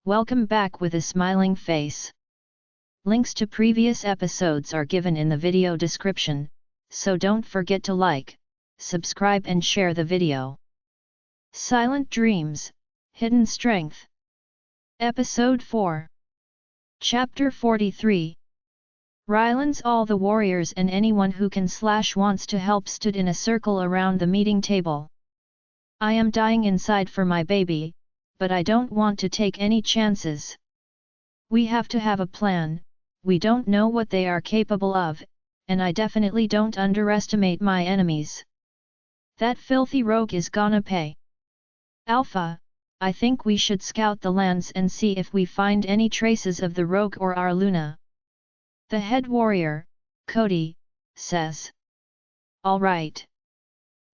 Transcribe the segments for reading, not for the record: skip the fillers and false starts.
Welcome back with a smiling face. Links to previous episodes are given in the video description, so don't forget to like, subscribe and share the video. Silent Dreams, Hidden Strength. Episode 4. Chapter 43. Rylands. All the warriors and anyone who can / wants to help stood in a circle around the meeting table. I am dying inside for my baby, but I don't want to take any chances. We have to have a plan. We don't know what they are capable of, and I definitely don't underestimate my enemies. That filthy rogue is gonna pay. Alpha, I think we should scout the lands and see if we find any traces of the rogue or our Luna. The head warrior, Cody, says. All right.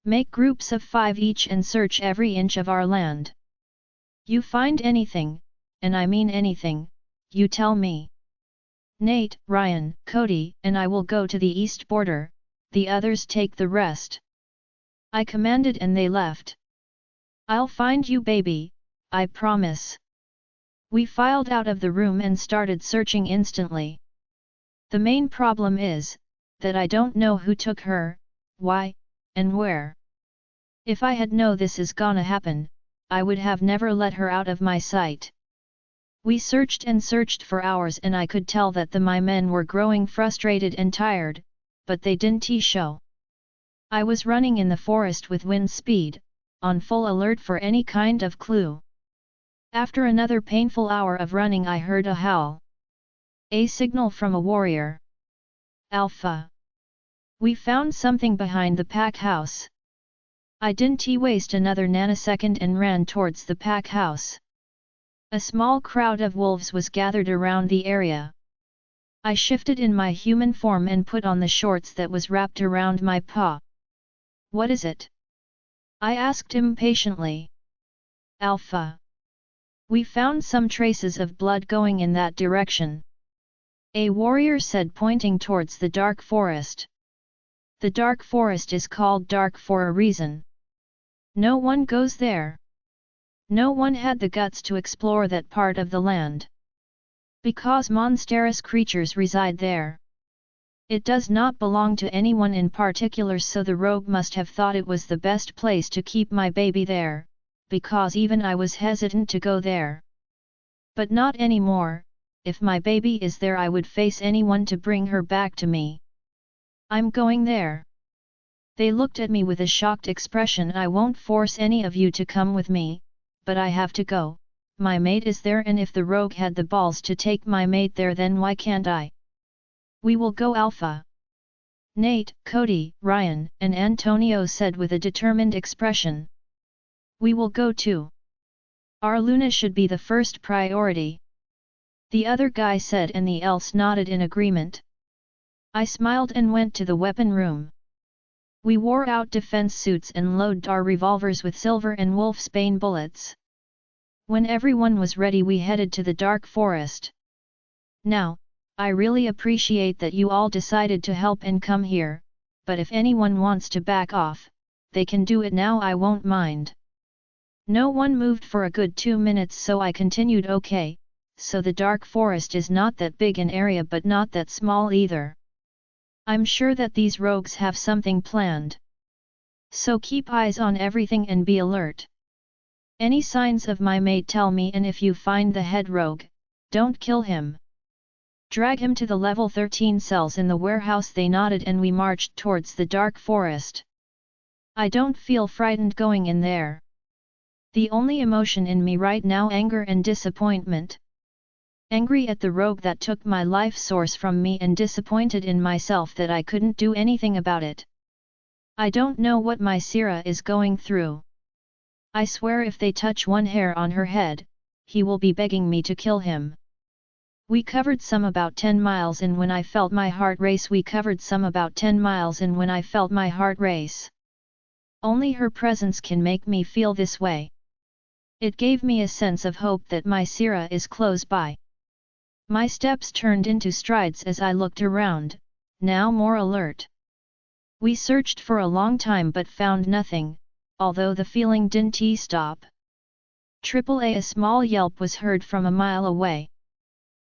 Make groups of 5 each and search every inch of our land. You find anything, and I mean anything, you tell me. Nate, Ryan, Cody, and I will go to the east border, the others take the rest. I commanded and they left. I'll find you, baby, I promise. We filed out of the room and started searching instantly. The main problem is that I don't know who took her, why, and where. If I had known this is gonna happen, I would have never let her out of my sight. We searched and searched for hours and I could tell that my men were growing frustrated and tired, but they didn't show. I was running in the forest with wind speed, on full alert for any kind of clue. After another painful hour of running I heard a howl. A signal from a warrior. Alpha. We found something behind the pack house. I didn't waste another nanosecond and ran towards the pack house. A small crowd of wolves was gathered around the area. I shifted in my human form and put on the shorts that was wrapped around my paw. What is it? I asked impatiently. Alpha. We found some traces of blood going in that direction. A warrior said, pointing towards the dark forest. The dark forest is called dark for a reason. No one goes there. No one had the guts to explore that part of the land. Because monstrous creatures reside there. It does not belong to anyone in particular, so the rogue must have thought it was the best place to keep my baby there, because even I was hesitant to go there. But not anymore. If my baby is there I would face anyone to bring her back to me. I'm going there. They looked at me with a shocked expression. I won't force any of you to come with me, but I have to go. My mate is there, and if the rogue had the balls to take my mate there, then why can't I? We will go, Alpha. Nate, Cody, Ryan, and Antonio said with a determined expression. We will go too. Our Luna should be the first priority. The other guy said, and the else nodded in agreement. I smiled and went to the weapon room. We wore out defense suits and loaded our revolvers with silver and wolfsbane bullets. When everyone was ready we headed to the dark forest. Now, I really appreciate that you all decided to help and come here, but if anyone wants to back off, they can do it now, I won't mind. No one moved for a good 2 minutes, so I continued. Okay. So the dark forest is not that big an area, but not that small either. I'm sure that these rogues have something planned. So keep eyes on everything and be alert. Any signs of my mate tell me, and if you find the head rogue, don't kill him. Drag him to the level 13 cells in the warehouse. They nodded and we marched towards the dark forest. I don't feel frightened going in there. The only emotion in me right now, anger and disappointment. Angry at the rogue that took my life source from me and disappointed in myself that I couldn't do anything about it. I don't know what my Sira is going through. I swear if they touch one hair on her head, he will be begging me to kill him. We covered some about 10 miles and when I felt my heart race. We covered some about 10 miles and when I felt my heart race. Only her presence can make me feel this way. It gave me a sense of hope that my Sira is close by. My steps turned into strides as I looked around, now more alert. We searched for a long time but found nothing, although the feeling didn't stop. A small yelp was heard from a mile away.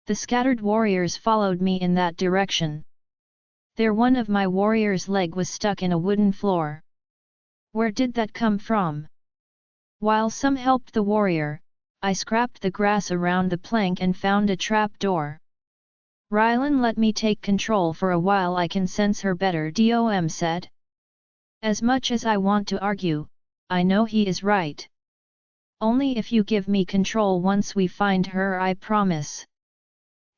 The scattered warriors followed me in that direction. There one of my warriors' leg was stuck in a wooden floor. Where did that come from? While some helped the warrior, I scraped the grass around the plank and found a trap door. Rylan, let me take control for a while, I can sense her better, Dom said. As much as I want to argue, I know he is right. Only if you give me control once we find her, I promise.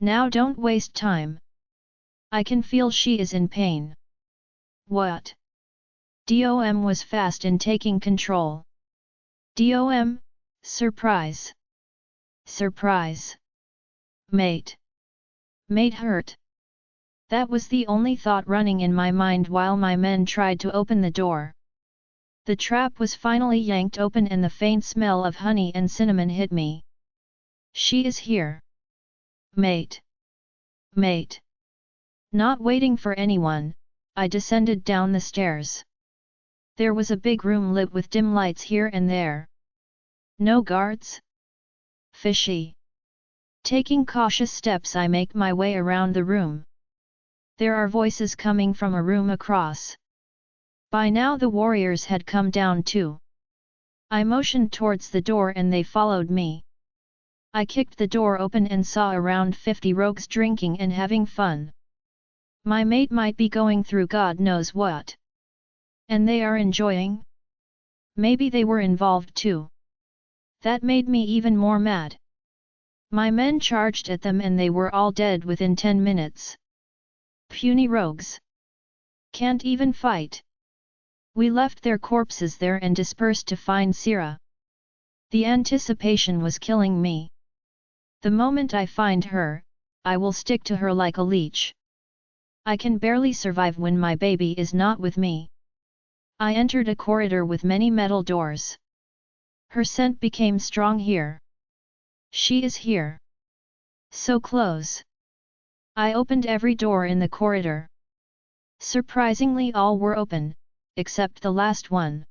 Now don't waste time. I can feel she is in pain. What? Dom was fast in taking control. Dom, surprise. Surprise. Mate. Mate hurt. That was the only thought running in my mind while my men tried to open the door. The trap was finally yanked open and the faint smell of honey and cinnamon hit me. She is here. Mate. Mate. Not waiting for anyone, I descended down the stairs. There was a big room lit with dim lights here and there. No guards? Fishy. Taking cautious steps, I make my way around the room. There are voices coming from a room across. By now the warriors had come down too. I motioned towards the door and they followed me. I kicked the door open and saw around 50 rogues drinking and having fun. My mate might be going through God knows what. And they are enjoying? Maybe they were involved too. That made me even more mad. My men charged at them and they were all dead within 10 minutes. Puny rogues. Can't even fight. We left their corpses there and dispersed to find Serena. The anticipation was killing me. The moment I find her, I will stick to her like a leech. I can barely survive when my baby is not with me. I entered a corridor with many metal doors. Her scent became strong here. She is here. So close. I opened every door in the corridor. Surprisingly, all were open, except the last one.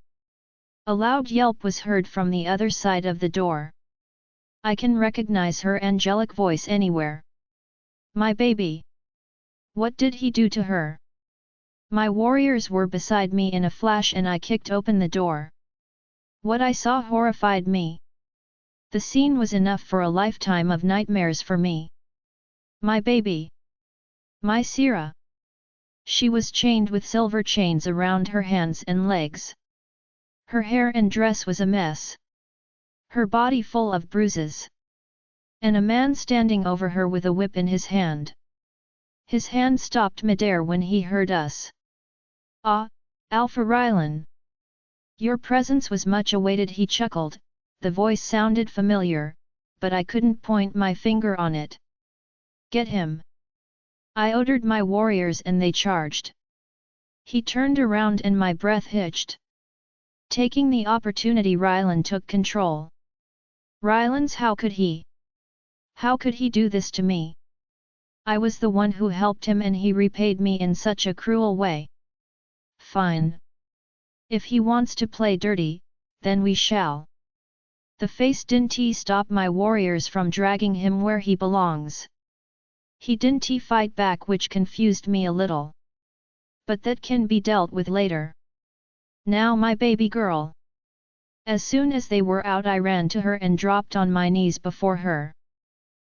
A loud yelp was heard from the other side of the door. I can recognize her angelic voice anywhere. My baby. What did he do to her? My warriors were beside me in a flash and I kicked open the door. What I saw horrified me. The scene was enough for a lifetime of nightmares for me. My baby. My Serena. She was chained with silver chains around her hands and legs. Her hair and dress was a mess. Her body full of bruises. And a man standing over her with a whip in his hand. His hand stopped midair when he heard us. Ah, Alpha Rylan. Your presence was much awaited, he chuckled. The voice sounded familiar, but I couldn't point my finger on it. Get him. I ordered my warriors and they charged. He turned around and my breath hitched. Taking the opportunity, Rylan took control. Rylan's, how could he? How could he do this to me? I was the one who helped him and he repaid me in such a cruel way. Fine. If he wants to play dirty, then we shall. The face didn't stop my warriors from dragging him where he belongs. He didn't fight back, which confused me a little. But that can be dealt with later. Now my baby girl. As soon as they were out, I ran to her and dropped on my knees before her.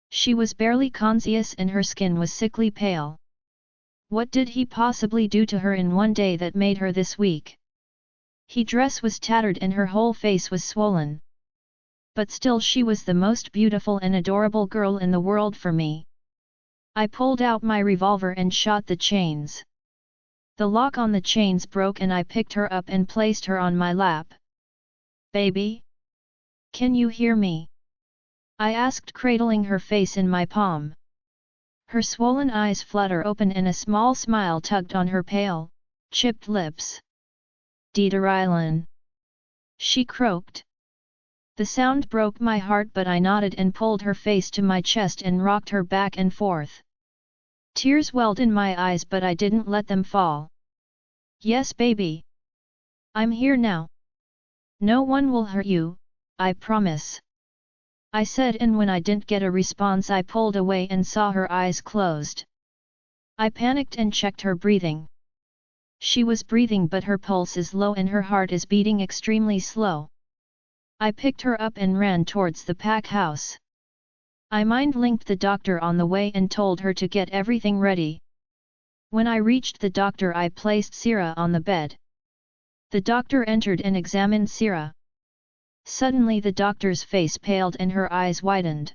She was barely conscious and her skin was sickly pale. What did he possibly do to her in one day that made her this weak? Her dress was tattered and her whole face was swollen. But still she was the most beautiful and adorable girl in the world for me. I pulled out my revolver and shot the chains. The lock on the chains broke and I picked her up and placed her on my lap. Baby? Can you hear me? I asked, cradling her face in my palm. Her swollen eyes flutter open and a small smile tugged on her pale, chipped lips. Rylan. She croaked. The sound broke my heart, but I nodded and pulled her face to my chest and rocked her back and forth. Tears welled in my eyes, but I didn't let them fall. Yes, baby. I'm here now. No one will hurt you, I promise. I said, and when I didn't get a response I pulled away and saw her eyes closed. I panicked and checked her breathing. She was breathing but her pulse is low and her heart is beating extremely slow. I picked her up and ran towards the pack house. I mind-linked the doctor on the way and told her to get everything ready. When I reached the doctor I placed Sira on the bed. The doctor entered and examined Sira. Suddenly the doctor's face paled and her eyes widened.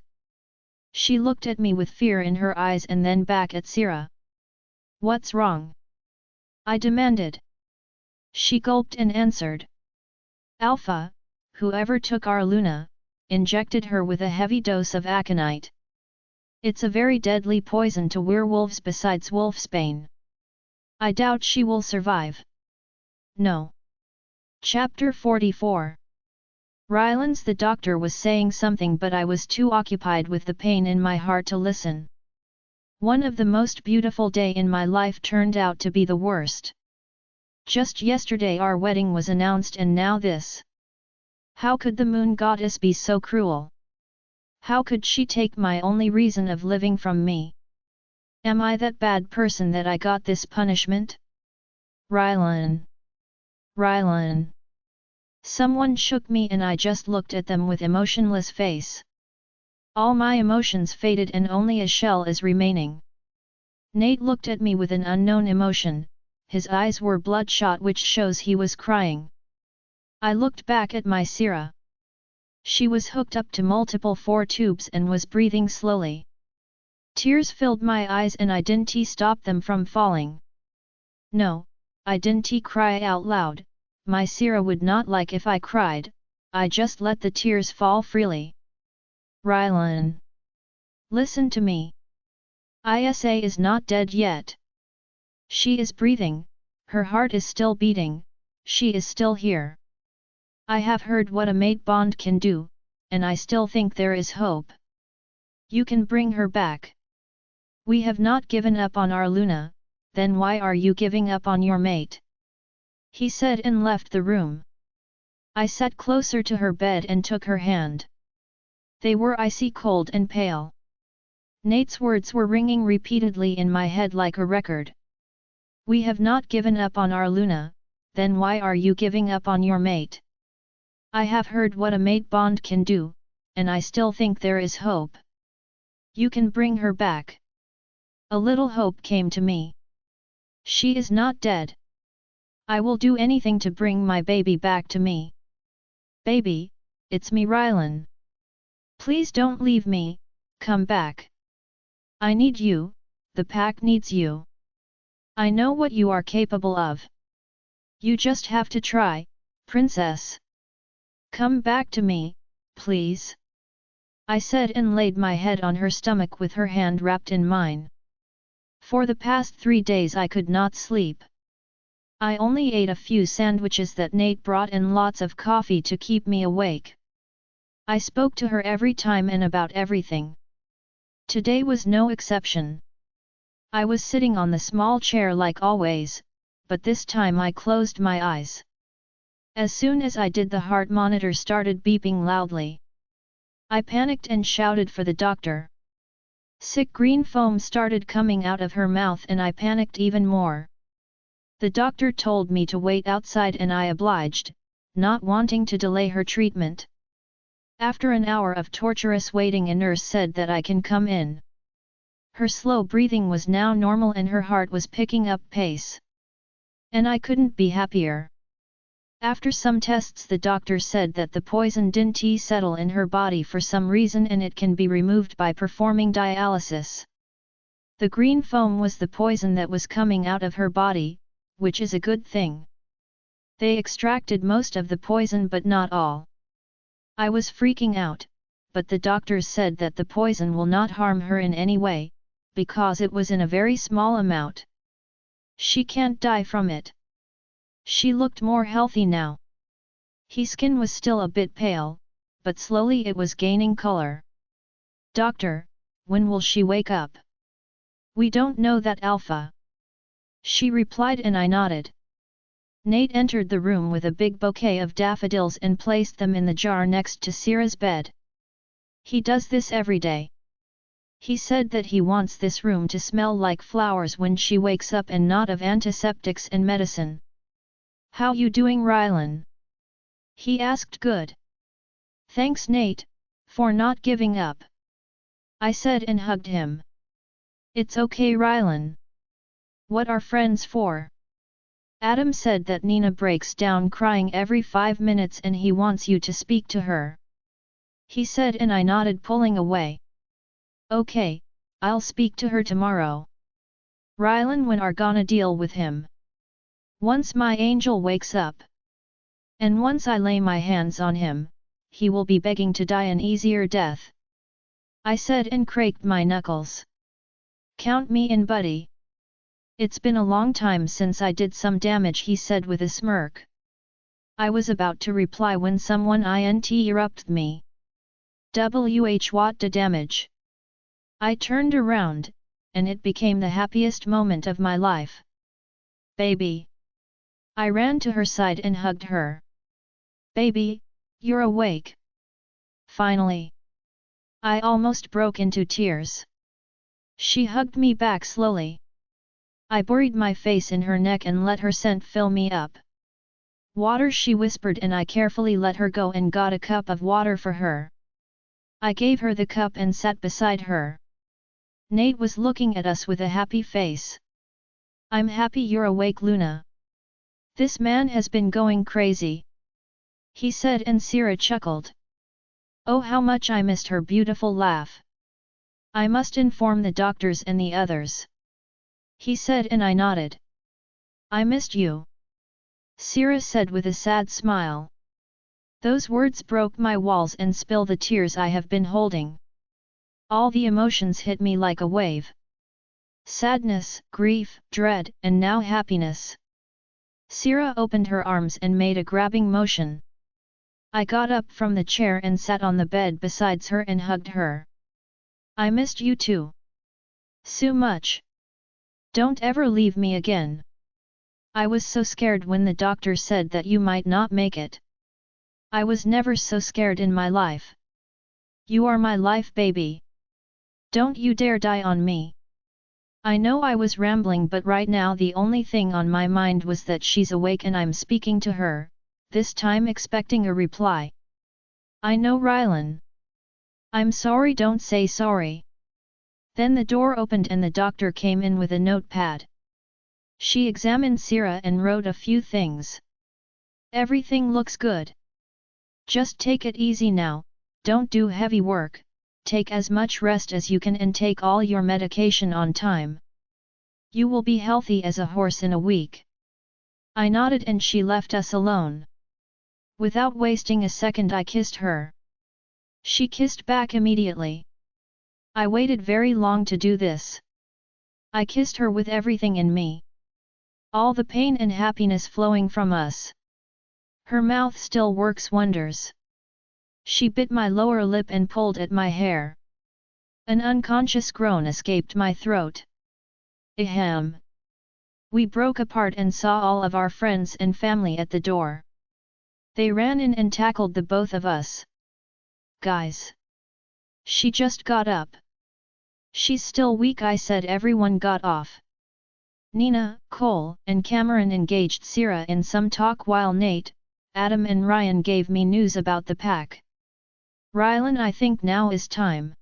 She looked at me with fear in her eyes and then back at Sira. "What's wrong?" I demanded. She gulped and answered. "Alpha, whoever took our Luna, injected her with a heavy dose of aconite. It's a very deadly poison to werewolves besides wolfsbane. I doubt she will survive." No. Chapter 44. Rylands. The doctor was saying something but I was too occupied with the pain in my heart to listen. One of the most beautiful day in my life turned out to be the worst. Just yesterday our wedding was announced and now this. How could the moon goddess be so cruel? How could she take my only reason of living from me? Am I that bad person that I got this punishment? Rylan. Rylan. Someone shook me and I just looked at them with emotionless face. All my emotions faded and only a shell is remaining. Nate looked at me with an unknown emotion, his eyes were bloodshot which shows he was crying. I looked back at my Sira. She was hooked up to multiple 4 tubes and was breathing slowly. Tears filled my eyes and I didn't stop them from falling. No, I didn't cry out loud. My Sira would not like if I cried, I just let the tears fall freely. Rylan. Listen to me. Isa is not dead yet. She is breathing, her heart is still beating, she is still here. I have heard what a mate bond can do, and I still think there is hope. You can bring her back. We have not given up on our Luna, then why are you giving up on your mate? He said and left the room. I sat closer to her bed and took her hand. They were icy cold and pale. Nate's words were ringing repeatedly in my head like a record. We have not given up on our Luna, then why are you giving up on your mate? I have heard what a mate bond can do, and I still think there is hope. You can bring her back. A little hope came to me. She is not dead. I will do anything to bring my baby back to me. Baby, it's me Rylan. Please don't leave me, come back. I need you, the pack needs you. I know what you are capable of. You just have to try, princess. Come back to me, please. I said and laid my head on her stomach with her hand wrapped in mine. For the past 3 days I could not sleep. I only ate a few sandwiches that Nate brought and lots of coffee to keep me awake. I spoke to her every time and about everything. Today was no exception. I was sitting on the small chair like always, but this time I closed my eyes. As soon as I did the heart monitor started beeping loudly. I panicked and shouted for the doctor. Sick green foam started coming out of her mouth and I panicked even more. The doctor told me to wait outside and I obliged, not wanting to delay her treatment. After an hour of torturous waiting a nurse said that I can come in. Her slow breathing was now normal and her heart was picking up pace. And I couldn't be happier. After some tests the doctor said that the poison didn't settle in her body for some reason and it can be removed by performing dialysis. The green foam was the poison that was coming out of her body, which is a good thing. They extracted most of the poison but not all. I was freaking out, but the doctors said that the poison will not harm her in any way, because it was in a very small amount. She can't die from it. She looked more healthy now. His skin was still a bit pale, but slowly it was gaining color. Doctor, when will she wake up? We don't know that Alpha. She replied and I nodded. Nate entered the room with a big bouquet of daffodils and placed them in the jar next to Sira's bed. He does this every day. He said that he wants this room to smell like flowers when she wakes up and not of antiseptics and medicine. How you doing, Rylan? He asked. Good. Thanks, Nate, for not giving up. I said and hugged him. It's okay, Rylan. What are friends for? Adam said that Nina breaks down crying every 5 minutes and he wants you to speak to her. He said and I nodded, pulling away. Okay, I'll speak to her tomorrow. Rylan, when are gonna deal with him? Once my angel wakes up. And once I lay my hands on him, he will be begging to die an easier death. I said and cracked my knuckles. Count me in, buddy. It's been a long time since I did some damage, he said with a smirk. I was about to reply when someone interrupted me. What the damage? I turned around, and it became the happiest moment of my life. Baby. I ran to her side and hugged her. Baby, you're awake. Finally. I almost broke into tears. She hugged me back slowly. I buried my face in her neck and let her scent fill me up. Water, she whispered, and I carefully let her go and got a cup of water for her. I gave her the cup and sat beside her. Nate was looking at us with a happy face. I'm happy you're awake, Luna. This man has been going crazy. He said, and Sierra chuckled. Oh, how much I missed her beautiful laugh. I must inform the doctors and the others. He said, and I nodded. I missed you. Sierra said with a sad smile. Those words broke my walls and spilled the tears I have been holding. All the emotions hit me like a wave. Sadness, grief, dread, and now happiness. Sierra opened her arms and made a grabbing motion. I got up from the chair and sat on the bed beside her and hugged her. I missed you too. So much. Don't ever leave me again. I was so scared when the doctor said that you might not make it. I was never so scared in my life. You are my life, baby. Don't you dare die on me. I know I was rambling, but right now the only thing on my mind was that she's awake and I'm speaking to her, this time expecting a reply. I know, Rylan. I'm sorry, don't say sorry. Then the door opened and the doctor came in with a notepad. She examined Sierra and wrote a few things. Everything looks good. Just take it easy now, don't do heavy work, take as much rest as you can and take all your medication on time. You will be healthy as a horse in a week. I nodded and she left us alone. Without wasting a second, I kissed her. She kissed back immediately. I waited very long to do this. I kissed her with everything in me. All the pain and happiness flowing from us. Her mouth still works wonders. She bit my lower lip and pulled at my hair. An unconscious groan escaped my throat. Ahem. We broke apart and saw all of our friends and family at the door. They ran in and tackled the both of us. Guys. She just got up. She's still weak, I said. Everyone got off. Nina, Cole, and Cameron engaged Sierra in some talk while Nate, Adam and Ryan gave me news about the pack. Rylan, I think now is time.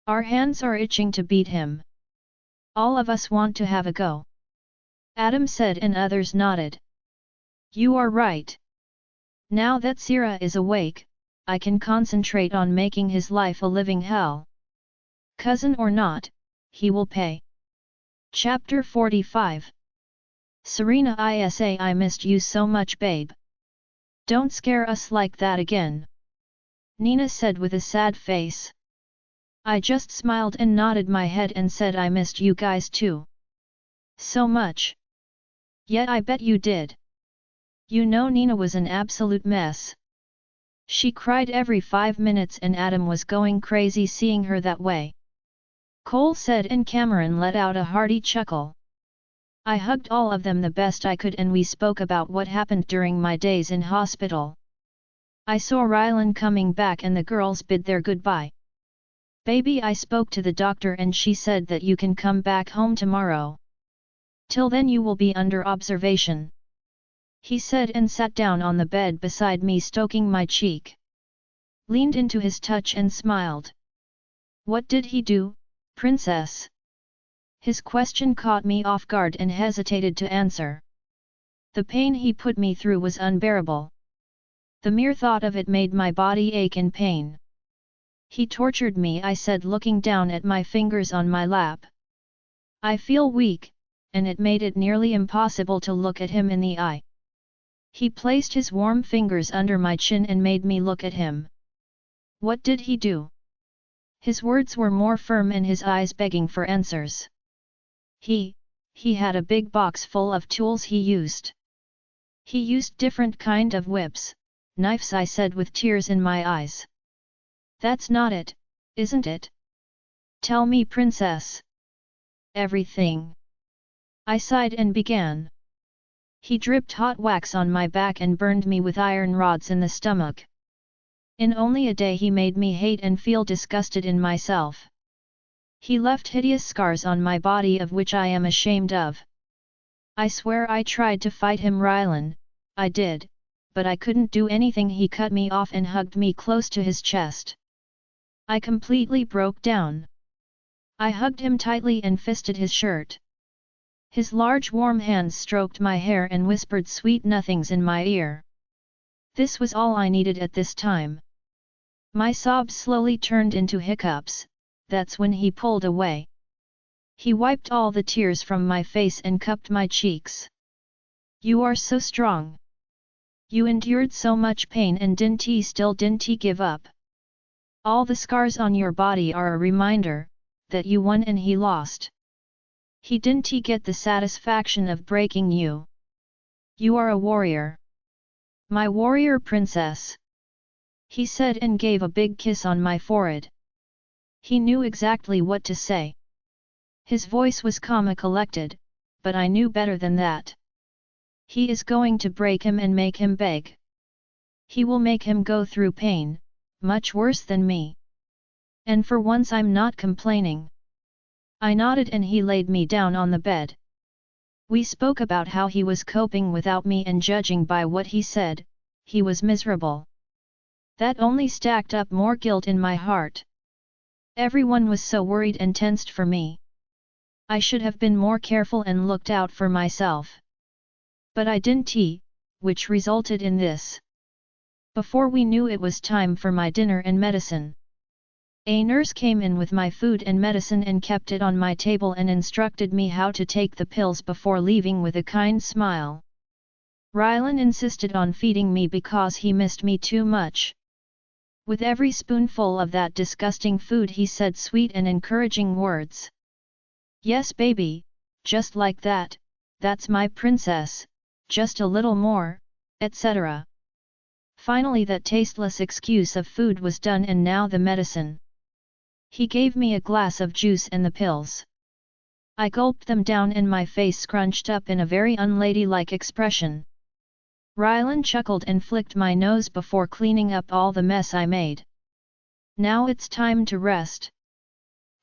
Our hands are itching to beat him. All of us want to have a go. Adam said and others nodded. You are right. Now that Sierra is awake, I can concentrate on making his life a living hell. Cousin or not, he will pay. Chapter 45. Serena, I missed you so much, babe. Don't scare us like that again. Nina said with a sad face. I just smiled and nodded my head and said I missed you guys too. So much. Yet I bet you did. You know, Nina was an absolute mess. She cried every 5 minutes and Adam was going crazy seeing her that way. Cole said and Cameron let out a hearty chuckle. I hugged all of them the best I could and we spoke about what happened during my days in hospital. I saw Rylan coming back and the girls bid their goodbye. Baby, I spoke to the doctor and she said that you can come back home tomorrow. Till then you will be under observation. He said and sat down on the bed beside me, stoking my cheek. Leaned into his touch and smiled. What did he do, princess? His question caught me off guard and hesitated to answer. The pain he put me through was unbearable. The mere thought of it made my body ache in pain. He tortured me, I said, looking down at my fingers on my lap. I feel weak, and it made it nearly impossible to look at him in the eye. He placed his warm fingers under my chin and made me look at him. What did he do? His words were more firm and his eyes begging for answers. He had a big box full of tools he used. He used different kind of whips, knives, I said with tears in my eyes. That's not it, isn't it? Tell me, princess. Everything. I sighed and began. He dripped hot wax on my back and burned me with iron rods in the stomach. In only a day he made me hate and feel disgusted in myself. He left hideous scars on my body of which I am ashamed of. I swear I tried to fight him, Rylan, I did, but I couldn't do anything. He cut me off and hugged me close to his chest. I completely broke down. I hugged him tightly and fisted his shirt. His large warm hands stroked my hair and whispered sweet nothings in my ear. This was all I needed at this time. My sobs slowly turned into hiccups. That's when he pulled away. He wiped all the tears from my face and cupped my cheeks. You are so strong. You endured so much pain and didn't give up. All the scars on your body are a reminder that you won and he lost. He didn't get the satisfaction of breaking you. You are a warrior. My warrior princess. He said and gave a big kiss on my forehead. He knew exactly what to say. His voice was calm and collected, but I knew better than that. He is going to break him and make him beg. He will make him go through pain, much worse than me. And for once I'm not complaining. I nodded and he laid me down on the bed. We spoke about how he was coping without me, and judging by what he said, he was miserable. That only stacked up more guilt in my heart. Everyone was so worried and tensed for me. I should have been more careful and looked out for myself. But I didn't, which resulted in this. Before we knew it was time for my dinner and medicine. A nurse came in with my food and medicine and kept it on my table and instructed me how to take the pills before leaving with a kind smile. Rylan insisted on feeding me because he missed me too much. With every spoonful of that disgusting food he said sweet and encouraging words. Yes baby, just like that, that's my princess, just a little more, etc. Finally that tasteless excuse of food was done, and now the medicine. He gave me a glass of juice and the pills. I gulped them down and my face scrunched up in a very unladylike expression. Rylan chuckled and flicked my nose before cleaning up all the mess I made. Now it's time to rest.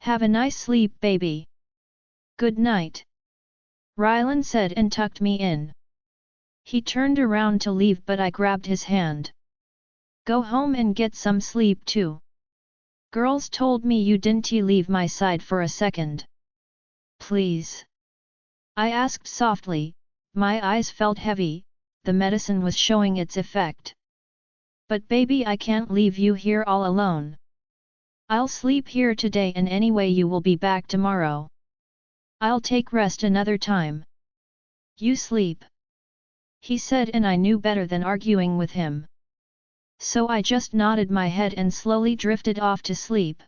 Have a nice sleep, baby. Good night. Rylan said and tucked me in. He turned around to leave, but I grabbed his hand. Go home and get some sleep too. Girls told me you didn't leave my side for a second. Please? I asked softly. My eyes felt heavy. The medicine was showing its effect. But baby, I can't leave you here all alone. I'll sleep here today and anyway you will be back tomorrow. I'll take rest another time. You sleep. He said, and I knew better than arguing with him. So I just nodded my head and slowly drifted off to sleep.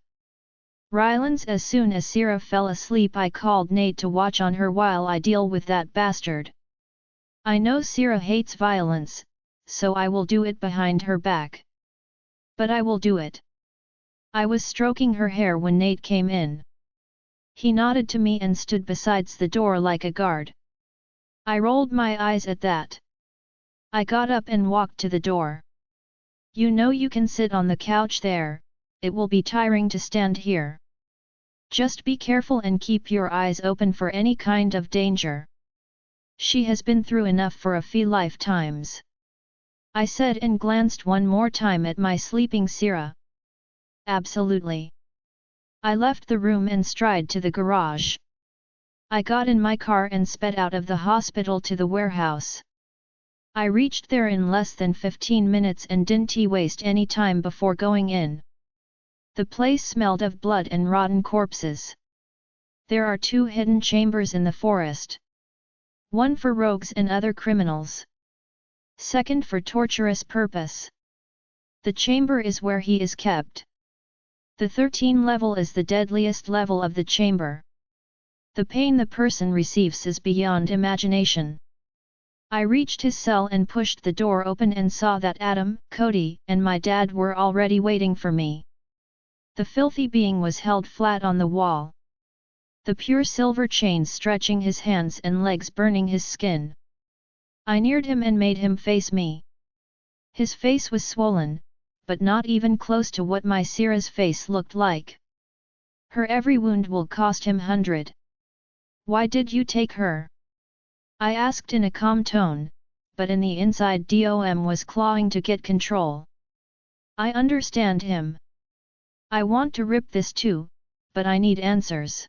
As soon as Sierra fell asleep, I called Nate to watch on her while I deal with that bastard. I know Sierra hates violence, so I will do it behind her back. But I will do it. I was stroking her hair when Nate came in. He nodded to me and stood beside the door like a guard. I rolled my eyes at that. I got up and walked to the door. You know you can sit on the couch there, it will be tiring to stand here. Just be careful and keep your eyes open for any kind of danger. She has been through enough for a few lifetimes. I said and glanced one more time at my sleeping Sira. Absolutely. I left the room and stride to the garage. I got in my car and sped out of the hospital to the warehouse. I reached there in less than 15 minutes and didn't waste any time before going in. The place smelled of blood and rotten corpses. There are 2 hidden chambers in the forest. One for rogues and other criminals. Second for torturous purpose. The chamber is where he is kept. The 13th level is the deadliest level of the chamber. The pain the person receives is beyond imagination. I reached his cell and pushed the door open and saw that Adam, Cody, and my dad were already waiting for me. The filthy being was held flat on the wall. The pure silver chains stretching his hands and legs, burning his skin. I neared him and made him face me. His face was swollen, but not even close to what my Sira's face looked like. Her every wound will cost him 100. Why did you take her? I asked in a calm tone, but in the inside Dom was clawing to get control. I understand him. I want to rip this too, but I need answers.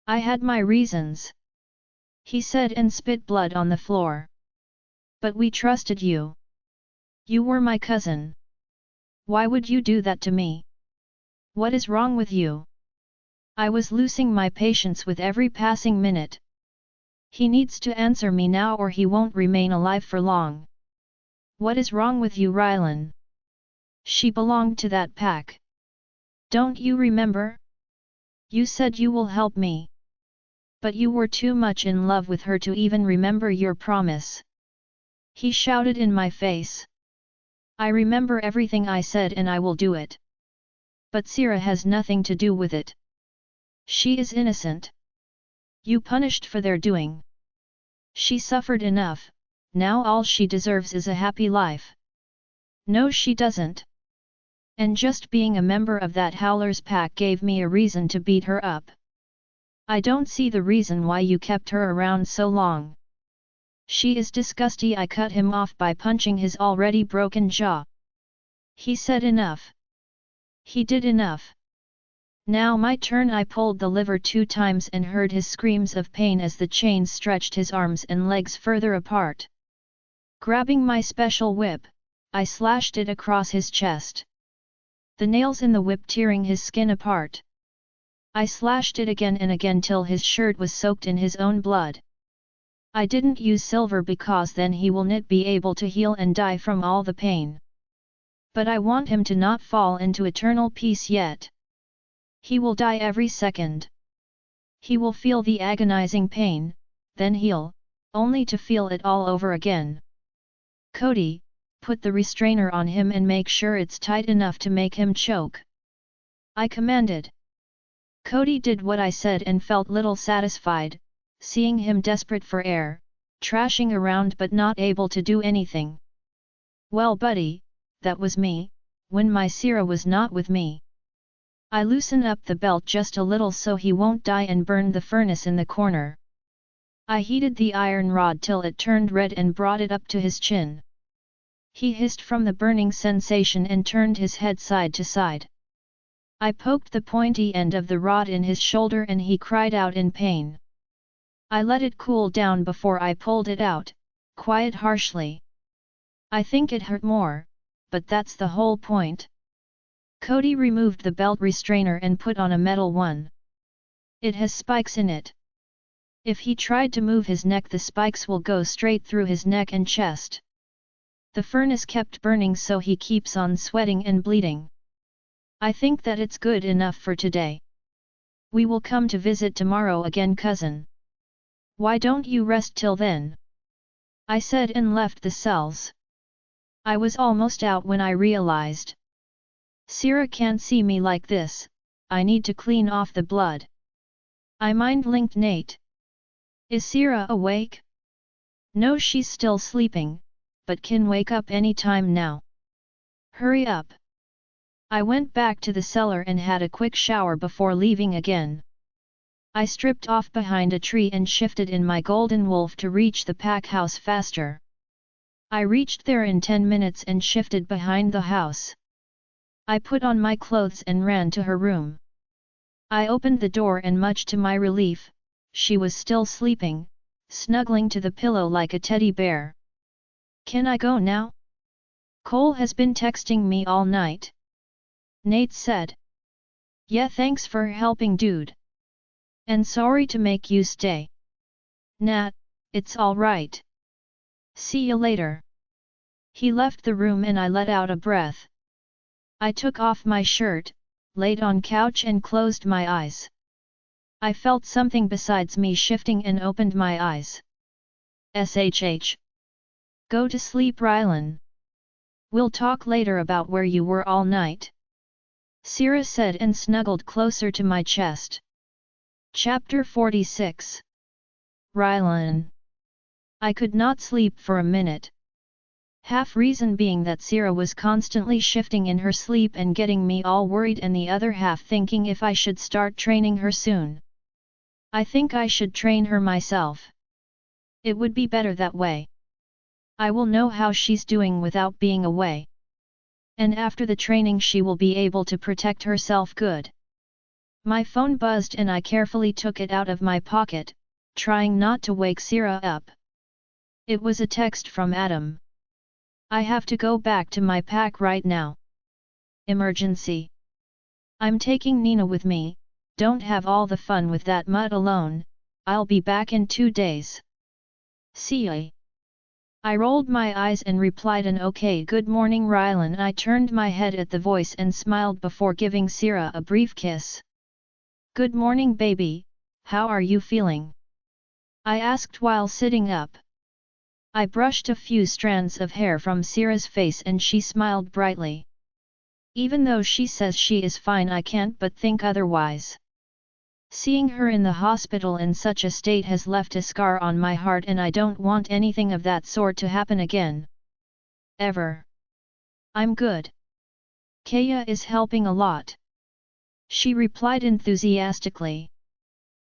I had my reasons. He said and spit blood on the floor. But we trusted you. You were my cousin. Why would you do that to me? What is wrong with you? I was losing my patience with every passing minute. He needs to answer me now or he won't remain alive for long. What is wrong with you, Rylan? She belonged to that pack. Don't you remember? You said you will help me. But you were too much in love with her to even remember your promise. He shouted in my face. I remember everything I said and I will do it. But Sira has nothing to do with it. She is innocent. You punished for their doing. She suffered enough, now all she deserves is a happy life. No, she doesn't. And just being a member of that Howler's pack gave me a reason to beat her up. I don't see the reason why you kept her around so long. She is disgusting. I cut him off by punching his already broken jaw. He said enough. He did enough. Now my turn. I pulled the lever 2 times and heard his screams of pain as the chains stretched his arms and legs further apart. Grabbing my special whip, I slashed it across his chest. The nails in the whip tearing his skin apart. I slashed it again and again till his shirt was soaked in his own blood. I didn't use silver because then he will not be able to heal and die from all the pain. But I want him to not fall into eternal peace yet. He will die every second. He will feel the agonizing pain, then heal, only to feel it all over again. Cody, put the restrainer on him and make sure it's tight enough to make him choke. I commanded. Cody did what I said and felt little satisfied, seeing him desperate for air, trashing around but not able to do anything. Well buddy, that was me, when my Sira was not with me. I loosen up the belt just a little so he won't die and burn the furnace in the corner. I heated the iron rod till it turned red and brought it up to his chin. He hissed from the burning sensation and turned his head side to side. I poked the pointy end of the rod in his shoulder and he cried out in pain. I let it cool down before I pulled it out, quite harshly. I think it hurt more, but that's the whole point. Cody removed the belt restrainer and put on a metal one. It has spikes in it. If he tried to move his neck, the spikes will go straight through his neck and chest. The furnace kept burning, so he keeps on sweating and bleeding. I think that it's good enough for today. We will come to visit tomorrow again, cousin. Why don't you rest till then? I said and left the cells. I was almost out when I realized. Sira can't see me like this, I need to clean off the blood. I mind-linked Nate. Is Sira awake? No, she's still sleeping, but can wake up any time now. Hurry up. I went back to the cellar and had a quick shower before leaving again. I stripped off behind a tree and shifted in my golden wolf to reach the pack house faster. I reached there in 10 minutes and shifted behind the house. I put on my clothes and ran to her room. I opened the door and much to my relief, she was still sleeping, snuggling to the pillow like a teddy bear. Can I go now? Cole has been texting me all night. Nate said. Yeah, thanks for helping, dude. And sorry to make you stay. Nah, it's all right. See you later. He left the room and I let out a breath. I took off my shirt, laid on couch and closed my eyes. I felt something besides me shifting and opened my eyes. SHH. Go to sleep, Rylan. We'll talk later about where you were all night. Sierra said and snuggled closer to my chest. Chapter 46. Rylan. I could not sleep for a minute. Half reason being that Sierra was constantly shifting in her sleep and getting me all worried, and the other half thinking if I should start training her soon. I think I should train her myself. It would be better that way. I will know how she's doing without being away. And after the training she will be able to protect herself good. My phone buzzed and I carefully took it out of my pocket, trying not to wake Sierra up. It was a text from Adam. I have to go back to my pack right now. Emergency. I'm taking Nina with me, don't have all the fun with that mutt alone, I'll be back in 2 days. See ya. I rolled my eyes and replied an okay. Good morning, Rylan. I turned my head at the voice and smiled before giving Sierra a brief kiss. Good morning, baby, how are you feeling? I asked while sitting up. I brushed a few strands of hair from Sierra's face and she smiled brightly. Even though she says she is fine, I can't but think otherwise. Seeing her in the hospital in such a state has left a scar on my heart, and I don't want anything of that sort to happen again. Ever. I'm good. Kaya is helping a lot. She replied enthusiastically.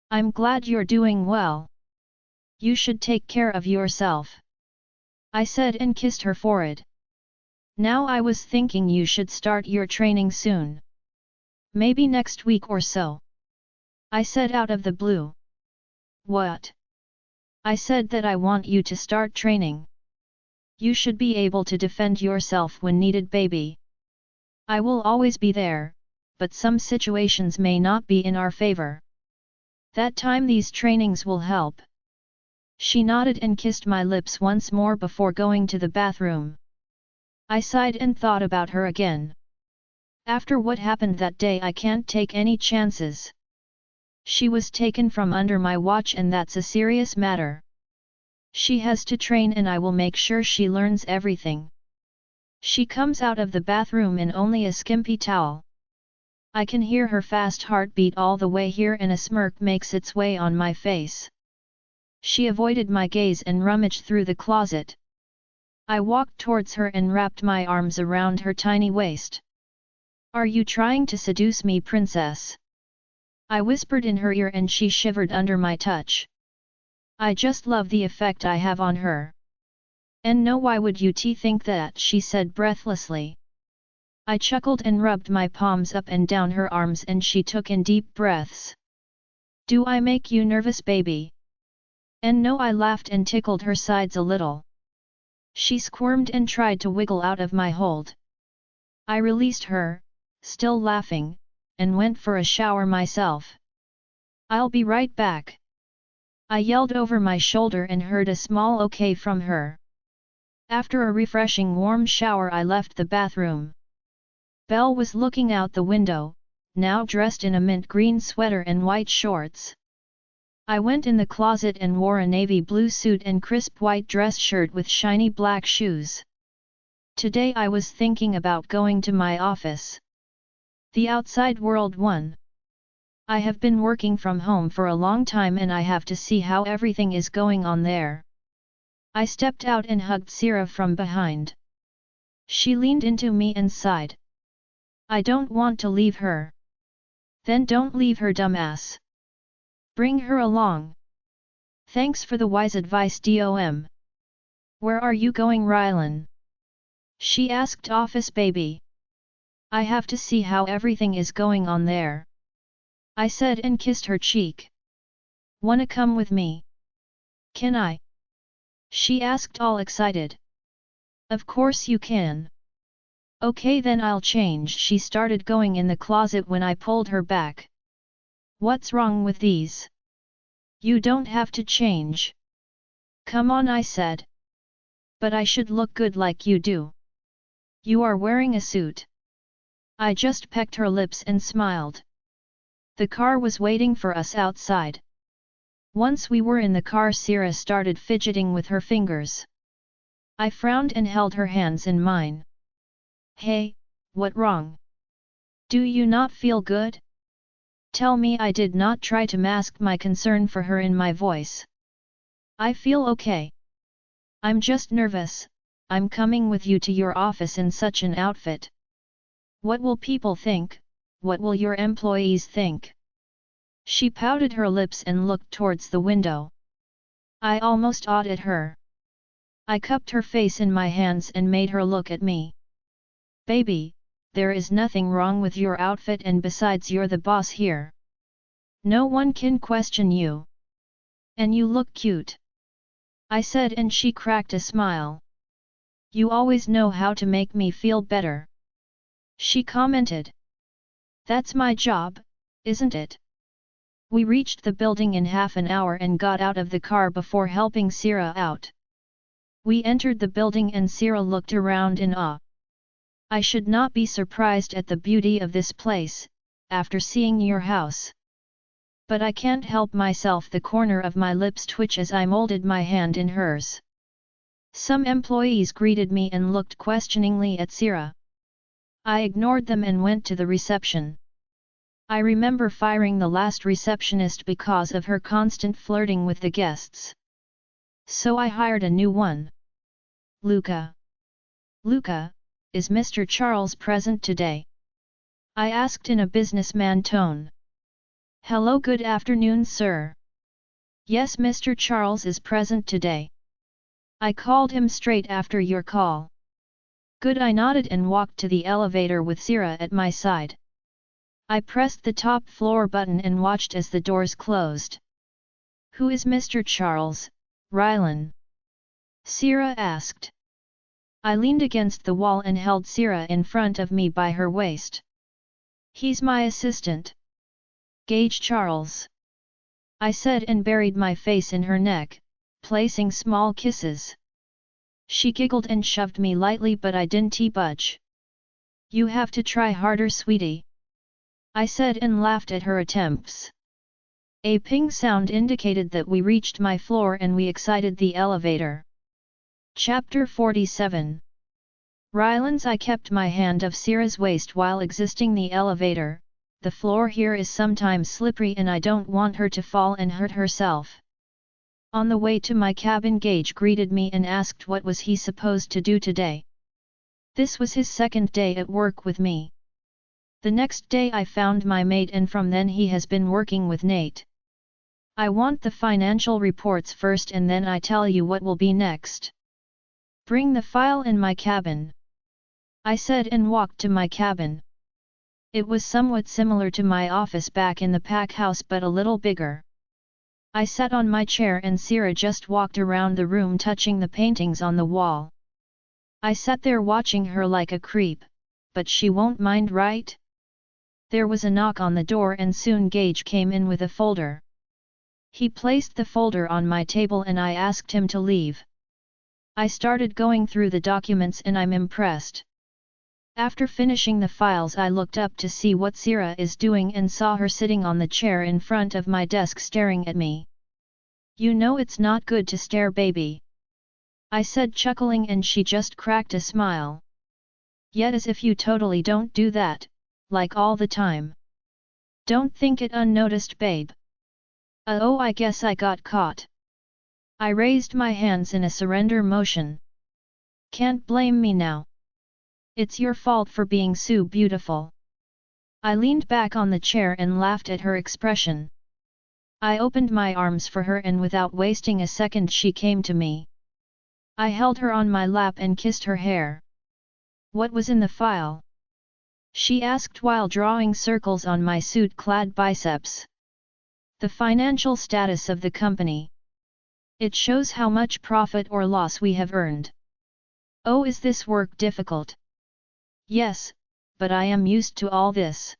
I'm glad you're doing well. You should take care of yourself. I said and kissed her forehead. Now I was thinking you should start your training soon. Maybe next week or so. I said out of the blue. What? I said that I want you to start training. You should be able to defend yourself when needed, baby. I will always be there, but some situations may not be in our favor. That time these trainings will help. She nodded and kissed my lips once more before going to the bathroom. I sighed and thought about her again. After what happened that day, I can't take any chances. She was taken from under my watch, and that's a serious matter. She has to train and I will make sure she learns everything. She comes out of the bathroom in only a skimpy towel. I can hear her fast heartbeat all the way here and a smirk makes its way on my face. She avoided my gaze and rummaged through the closet. I walked towards her and wrapped my arms around her tiny waist. Are you trying to seduce me, princess? I whispered in her ear and she shivered under my touch. I just love the effect I have on her. And no, why would you think that? She said breathlessly. I chuckled and rubbed my palms up and down her arms and she took in deep breaths. Do I make you nervous, baby? And no, I laughed and tickled her sides a little. She squirmed and tried to wiggle out of my hold. I released her, still laughing, and went for a shower myself. I'll be right back. I yelled over my shoulder and heard a small okay from her. After a refreshing warm shower, I left the bathroom. Belle was looking out the window, now dressed in a mint green sweater and white shorts. I went in the closet and wore a navy blue suit and crisp white dress shirt with shiny black shoes. Today I was thinking about going to my office. The outside world one. I have been working from home for a long time and I have to see how everything is going on there. I stepped out and hugged Sierra from behind. She leaned into me and sighed. I don't want to leave her. Then don't leave her, dumbass. Bring her along. Thanks for the wise advice, Dom. Where are you going, Rylan? She asked office baby. I have to see how everything is going on there. I said and kissed her cheek. Wanna come with me? Can I? She asked all excited. Of course you can. Okay then I'll change. She started going in the closet when I pulled her back. What's wrong with these? You don't have to change. Come on, I said. But I should look good like you do. You are wearing a suit. I just pecked her lips and smiled. The car was waiting for us outside. Once we were in the car, Sierra started fidgeting with her fingers. I frowned and held her hands in mine. Hey, what wrong? Do you not feel good? Tell me. I did not try to mask my concern for her in my voice. I feel okay. I'm just nervous. I'm coming with you to your office in such an outfit. What will people think? What will your employees think? She pouted her lips and looked towards the window. I almost awed at her. I cupped her face in my hands and made her look at me. Baby, there is nothing wrong with your outfit, and besides you're the boss here. No one can question you. And you look cute. I said, and she cracked a smile. You always know how to make me feel better. She commented. That's my job, isn't it? We reached the building in half an hour and got out of the car before helping Sierra out. We entered the building and Sierra looked around in awe. I should not be surprised at the beauty of this place, after seeing your house. But I can't help myself. The corner of my lips twitched as I molded my hand in hers. Some employees greeted me and looked questioningly at Sierra. I ignored them and went to the reception. I remember firing the last receptionist because of her constant flirting with the guests. So I hired a new one. Luca. Luca, is Mr. Charles present today? I asked in a businessman tone. Hello, good afternoon, sir. Yes, Mr. Charles is present today. I called him straight after your call. Good, I nodded and walked to the elevator with Sierra at my side. I pressed the top floor button and watched as the doors closed. Who is Mr. Charles, Rylan? Sierra asked. I leaned against the wall and held Sierra in front of me by her waist. He's my assistant. Gage Charles. I said and buried my face in her neck, placing small kisses. She giggled and shoved me lightly, but I didn't budge. You have to try harder, sweetie. I said and laughed at her attempts. A ping sound indicated that we reached my floor and we exited the elevator. Chapter 47. Rylan's. I kept my hand off Sierra's waist while exiting the elevator. The floor here is sometimes slippery and I don't want her to fall and hurt herself. On the way to my cabin, Gage greeted me and asked what was he supposed to do today. This was his second day at work with me. The next day I found my mate and from then he has been working with Nate. I want the financial reports first and then I tell you what will be next. Bring the file in my cabin. I said and walked to my cabin. It was somewhat similar to my office back in the pack house but a little bigger. I sat on my chair and Sierra just walked around the room touching the paintings on the wall. I sat there watching her like a creep, but she won't mind, right? There was a knock on the door and soon Gage came in with a folder. He placed the folder on my table and I asked him to leave. I started going through the documents and I'm impressed. After finishing the files I looked up to see what Sierra is doing and saw her sitting on the chair in front of my desk staring at me. You know it's not good to stare, baby. I said, chuckling, and she just cracked a smile. Yet as if you totally don't do that, like all the time. Don't think it unnoticed, babe. Oh, I guess I got caught. I raised my hands in a surrender motion. Can't blame me now. It's your fault for being so beautiful. I leaned back on the chair and laughed at her expression. I opened my arms for her and without wasting a second she came to me. I held her on my lap and kissed her hair. What was in the file? She asked while drawing circles on my suit-clad biceps. The financial status of the company. It shows how much profit or loss we have earned. Oh, is this work difficult? Yes, but I am used to all this.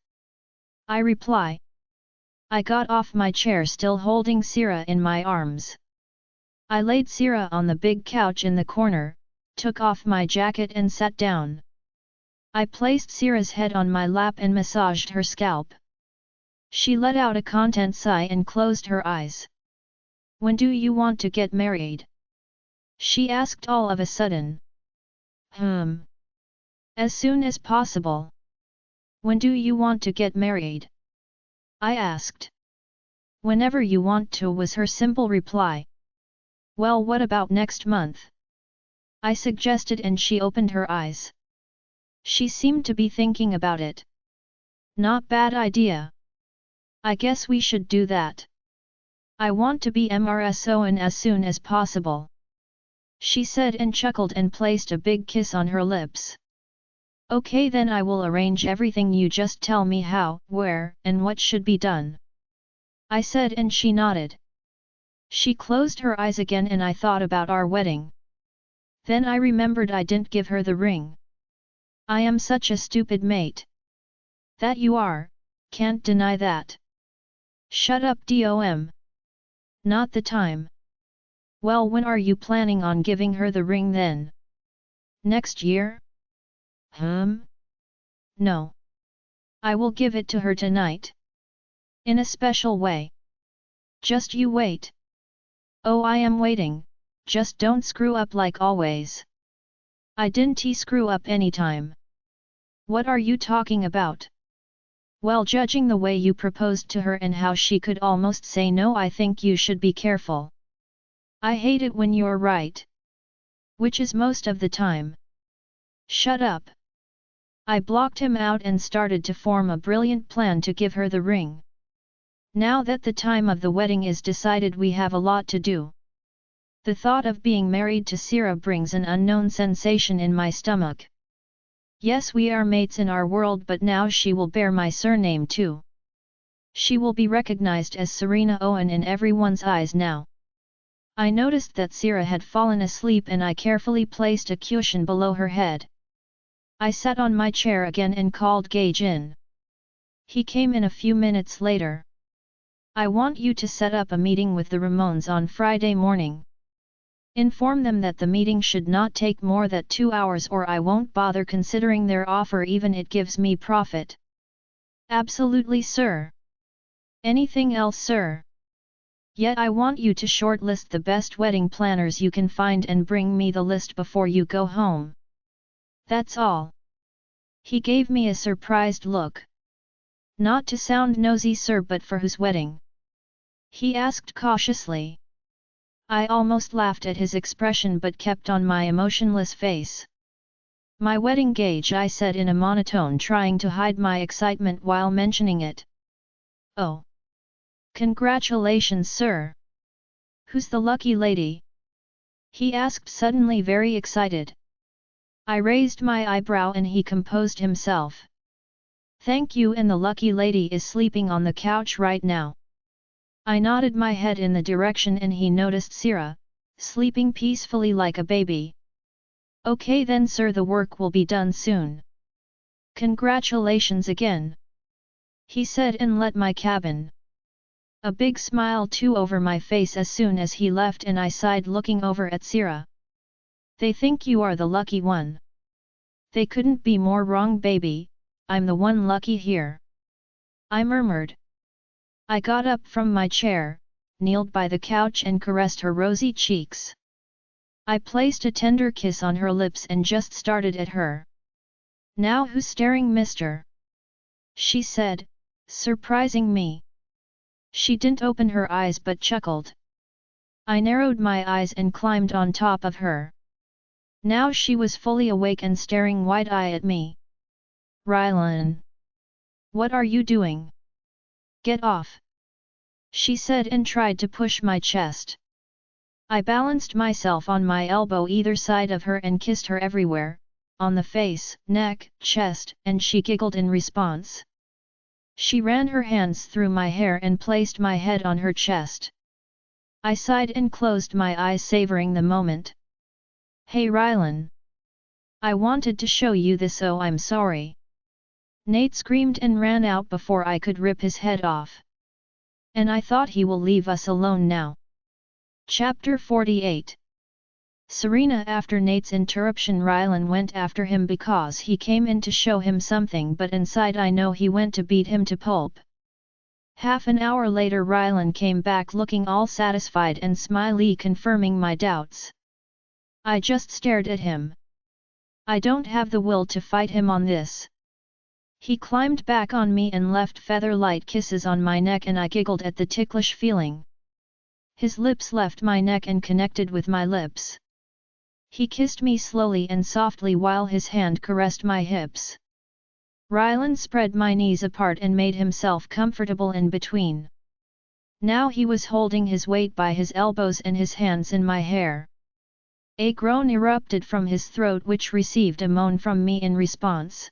I reply. I got off my chair still holding Sira in my arms. I laid Sira on the big couch in the corner, took off my jacket and sat down. I placed Sira's head on my lap and massaged her scalp. She let out a content sigh and closed her eyes. When do you want to get married? She asked all of a sudden. As soon as possible. When do you want to get married? I asked. Whenever you want to was her simple reply. Well, what about next month? I suggested and she opened her eyes. She seemed to be thinking about it. Not bad idea. I guess we should do that. I want to be MRSON as soon as possible. She said and chuckled and placed a big kiss on her lips. Okay, then I will arrange everything, you just tell me how, where, and what should be done. I said and she nodded. She closed her eyes again and I thought about our wedding. Then I remembered I didn't give her the ring. I am such a stupid mate. That you are, can't deny that. Shut up, Dom. Not the time. Well, when are you planning on giving her the ring then? Next year? No. I will give it to her tonight. In a special way. Just you wait. Oh, I am waiting, just don't screw up like always. I didn't screw up anytime. What are you talking about? Well, judging the way you proposed to her and how she could almost say no, I think you should be careful. I hate it when you're right. Which is most of the time. Shut up. I blocked him out and started to form a brilliant plan to give her the ring. Now that the time of the wedding is decided, we have a lot to do. The thought of being married to Sira brings an unknown sensation in my stomach. Yes, we are mates in our world, but now she will bear my surname too. She will be recognized as Serena Owen in everyone's eyes now. I noticed that Sira had fallen asleep and I carefully placed a cushion below her head. I sat on my chair again and called Gage in. He came in a few minutes later. I want you to set up a meeting with the Ramones on Friday morning. Inform them that the meeting should not take more than 2 hours or I won't bother considering their offer even it gives me profit. Absolutely, sir. Anything else, sir? Yet I want you to shortlist the best wedding planners you can find and bring me the list before you go home. That's all. He gave me a surprised look. Not to sound nosy, sir, but for whose wedding? He asked cautiously. I almost laughed at his expression but kept on my emotionless face. My wedding, Gage, I said in a monotone, trying to hide my excitement while mentioning it. Oh. Congratulations, sir. Who's the lucky lady? He asked suddenly, very excited. I raised my eyebrow and he composed himself. Thank you, and the lucky lady is sleeping on the couch right now. I nodded my head in the direction and he noticed Sira, sleeping peacefully like a baby. Okay then, sir, the work will be done soon. Congratulations again. He said and left my cabin. A big smile too over my face as soon as he left and I sighed looking over at Sira. They think you are the lucky one. They couldn't be more wrong, baby, I'm the one lucky here. I murmured. I got up from my chair, kneeled by the couch and caressed her rosy cheeks. I placed a tender kiss on her lips and just started at her. Now who's staring, mister? She said, surprising me. She didn't open her eyes but chuckled. I narrowed my eyes and climbed on top of her. Now she was fully awake and staring wide-eyed at me. "Rylan! What are you doing? Get off!" she said and tried to push my chest. I balanced myself on my elbow either side of her and kissed her everywhere, on the face, neck, chest, and she giggled in response. She ran her hands through my hair and placed my head on her chest. I sighed and closed my eyes, savoring the moment. "Hey Rylan! I wanted to show you this, oh I'm sorry." Nate screamed and ran out before I could rip his head off. And I thought he will leave us alone now. Chapter 48. Serena. After Nate's interruption, Rylan went after him because he came in to show him something, but inside I know he went to beat him to pulp. Half an hour later Rylan came back looking all satisfied and smiley, confirming my doubts. I just stared at him. I don't have the will to fight him on this. He climbed back on me and left feather-light kisses on my neck, and I giggled at the ticklish feeling. His lips left my neck and connected with my lips. He kissed me slowly and softly while his hand caressed my hips. Rylan spread my knees apart and made himself comfortable in between. Now he was holding his weight by his elbows and his hands in my hair. A groan erupted from his throat, which received a moan from me in response.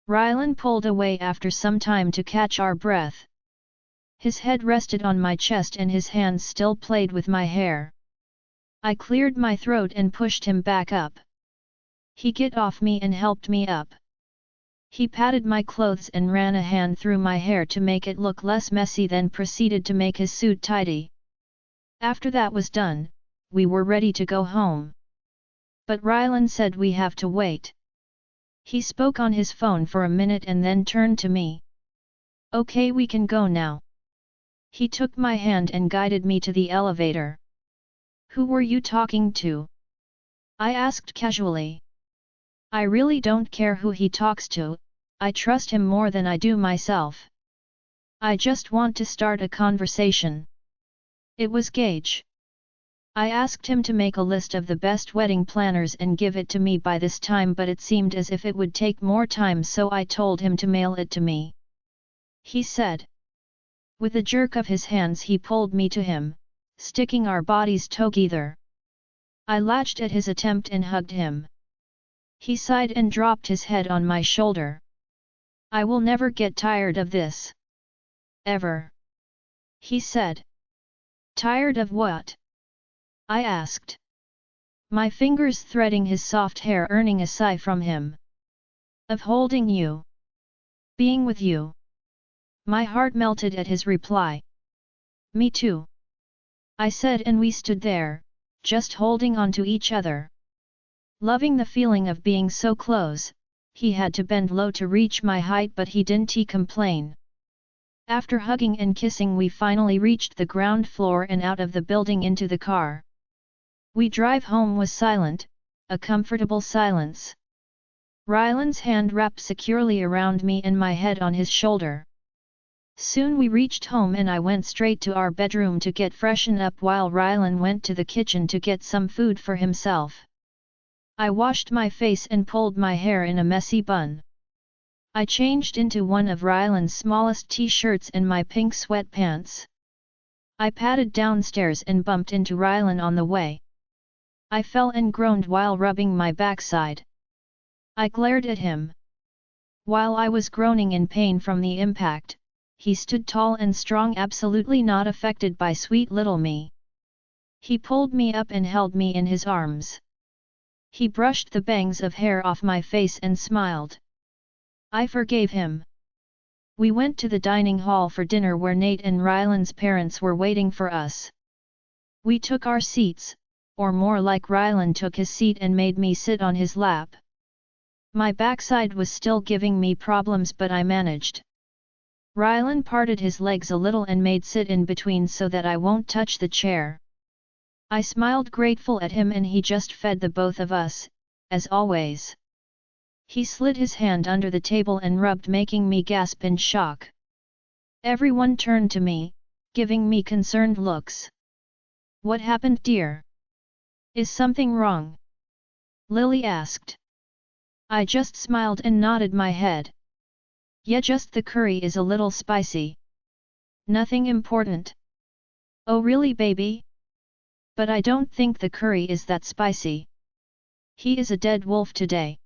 Rylan pulled away after some time to catch our breath. His head rested on my chest and his hands still played with my hair. I cleared my throat and pushed him back up. He got off me and helped me up. He patted my clothes and ran a hand through my hair to make it look less messy, then proceeded to make his suit tidy. After that was done, we were ready to go home. But Rylan said we have to wait. He spoke on his phone for a minute and then turned to me. "Okay, we can go now." He took my hand and guided me to the elevator. "Who were you talking to?" I asked casually. I really don't care who he talks to, I trust him more than I do myself. I just want to start a conversation. It was Gage. I asked him to make a list of the best wedding planners and give it to me by this time, but it seemed as if it would take more time, so I told him to mail it to me. He said. With a jerk of his hands he pulled me to him, sticking our bodies together. I latched at his attempt and hugged him. He sighed and dropped his head on my shoulder. "I will never get tired of this. Ever," he said. "Tired of what?" I asked. My fingers threading his soft hair, earning a sigh from him. "Of holding you. Being with you." My heart melted at his reply. "Me too," I said, and we stood there, just holding on to each other. Loving the feeling of being so close, he had to bend low to reach my height, but he didn't complain. After hugging and kissing, we finally reached the ground floor and out of the building into the car. We drive home was silent, a comfortable silence. Rylan's hand wrapped securely around me and my head on his shoulder. Soon we reached home and I went straight to our bedroom to get freshened up while Rylan went to the kitchen to get some food for himself. I washed my face and pulled my hair in a messy bun. I changed into one of Rylan's smallest t-shirts and my pink sweatpants. I padded downstairs and bumped into Rylan on the way. I fell and groaned while rubbing my backside. I glared at him. While I was groaning in pain from the impact, he stood tall and strong, absolutely not affected by sweet little me. He pulled me up and held me in his arms. He brushed the bangs of hair off my face and smiled. I forgave him. We went to the dining hall for dinner where Nate and Rylan's parents were waiting for us. We took our seats, or more like Rylan took his seat and made me sit on his lap. My backside was still giving me problems, but I managed. Rylan parted his legs a little and made sit in between so that I won't touch the chair. I smiled grateful at him and he just fed the both of us, as always. He slid his hand under the table and rubbed, making me gasp in shock. Everyone turned to me, giving me concerned looks. "What happened, dear? Is something wrong?" Lily asked. I just smiled and nodded my head. Yeah, just the curry is a little spicy. Nothing important. Oh really, baby? But I don't think the curry is that spicy. He is a dead wolf today.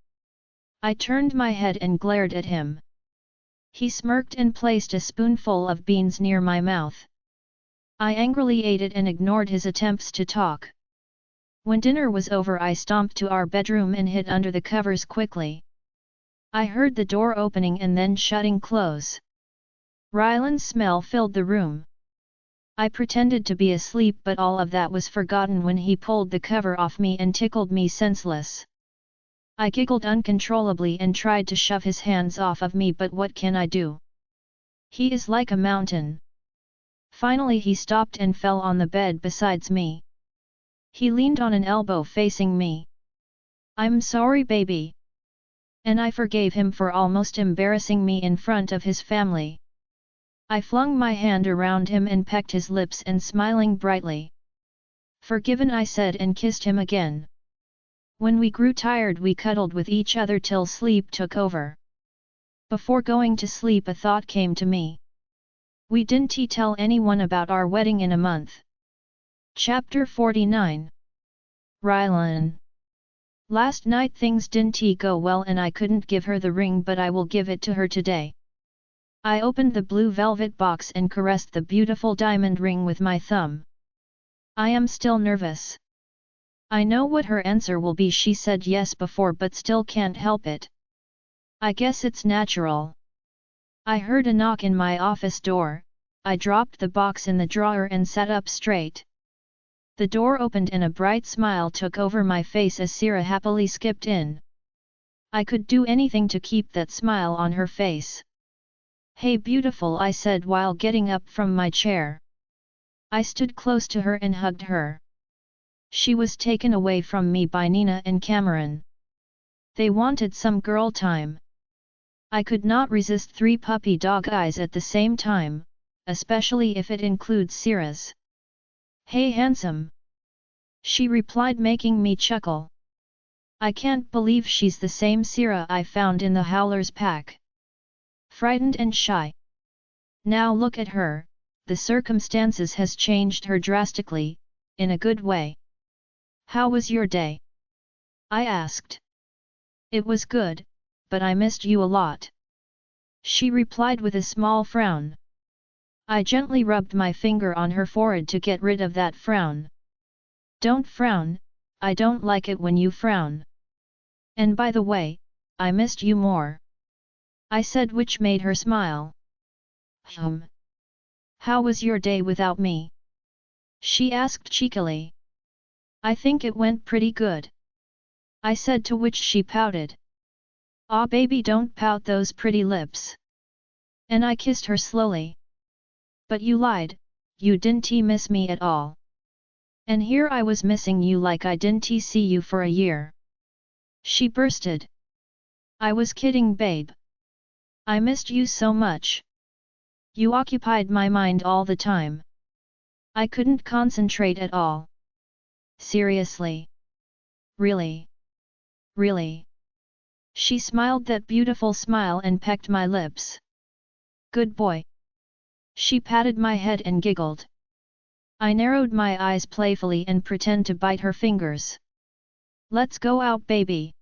I turned my head and glared at him. He smirked and placed a spoonful of beans near my mouth. I angrily ate it and ignored his attempts to talk. When dinner was over, I stomped to our bedroom and hid under the covers quickly. I heard the door opening and then shutting close. Ryland's smell filled the room. I pretended to be asleep, but all of that was forgotten when he pulled the cover off me and tickled me senseless. I giggled uncontrollably and tried to shove his hands off of me, but what can I do? He is like a mountain. Finally he stopped and fell on the bed besides me. He leaned on an elbow facing me. I'm sorry, baby. And I forgave him for almost embarrassing me in front of his family. I flung my hand around him and pecked his lips and smiling brightly. Forgiven, I said, and kissed him again. When we grew tired, we cuddled with each other till sleep took over. Before going to sleep, a thought came to me. We didn't tell anyone about our wedding in a month. Chapter 49. Rylan. Last night things didn't go well and I couldn't give her the ring, but I will give it to her today. I opened the blue velvet box and caressed the beautiful diamond ring with my thumb. I am still nervous. I know what her answer will be. She said yes before but still can't help it. I guess it's natural. I heard a knock in my office door. I dropped the box in the drawer and sat up straight. The door opened and a bright smile took over my face as Sierra happily skipped in. I could do anything to keep that smile on her face. Hey beautiful, I said while getting up from my chair. I stood close to her and hugged her. She was taken away from me by Nina and Cameron. They wanted some girl time. I could not resist 3 puppy dog eyes at the same time, especially if it includes Sierra's. Hey handsome! She replied, making me chuckle. I can't believe she's the same Sierra I found in the Howler's pack. Frightened and shy. Now look at her, the circumstances has changed her drastically, in a good way. How was your day? I asked. It was good, but I missed you a lot. She replied with a small frown. I gently rubbed my finger on her forehead to get rid of that frown. Don't frown, I don't like it when you frown. And by the way, I missed you more. I said, which made her smile. How was your day without me? She asked cheekily. I think it went pretty good. I said, to which she pouted. Aw baby, don't pout those pretty lips. And I kissed her slowly. But you lied, you didn't miss me at all. And here I was missing you like I didn't see you for a year. She bursted. I was kidding, babe. I missed you so much. You occupied my mind all the time. I couldn't concentrate at all. Seriously? Really? Really? She smiled that beautiful smile and pecked my lips. Good boy. She patted my head and giggled. I narrowed my eyes playfully and pretended to bite her fingers. Let's go out, baby.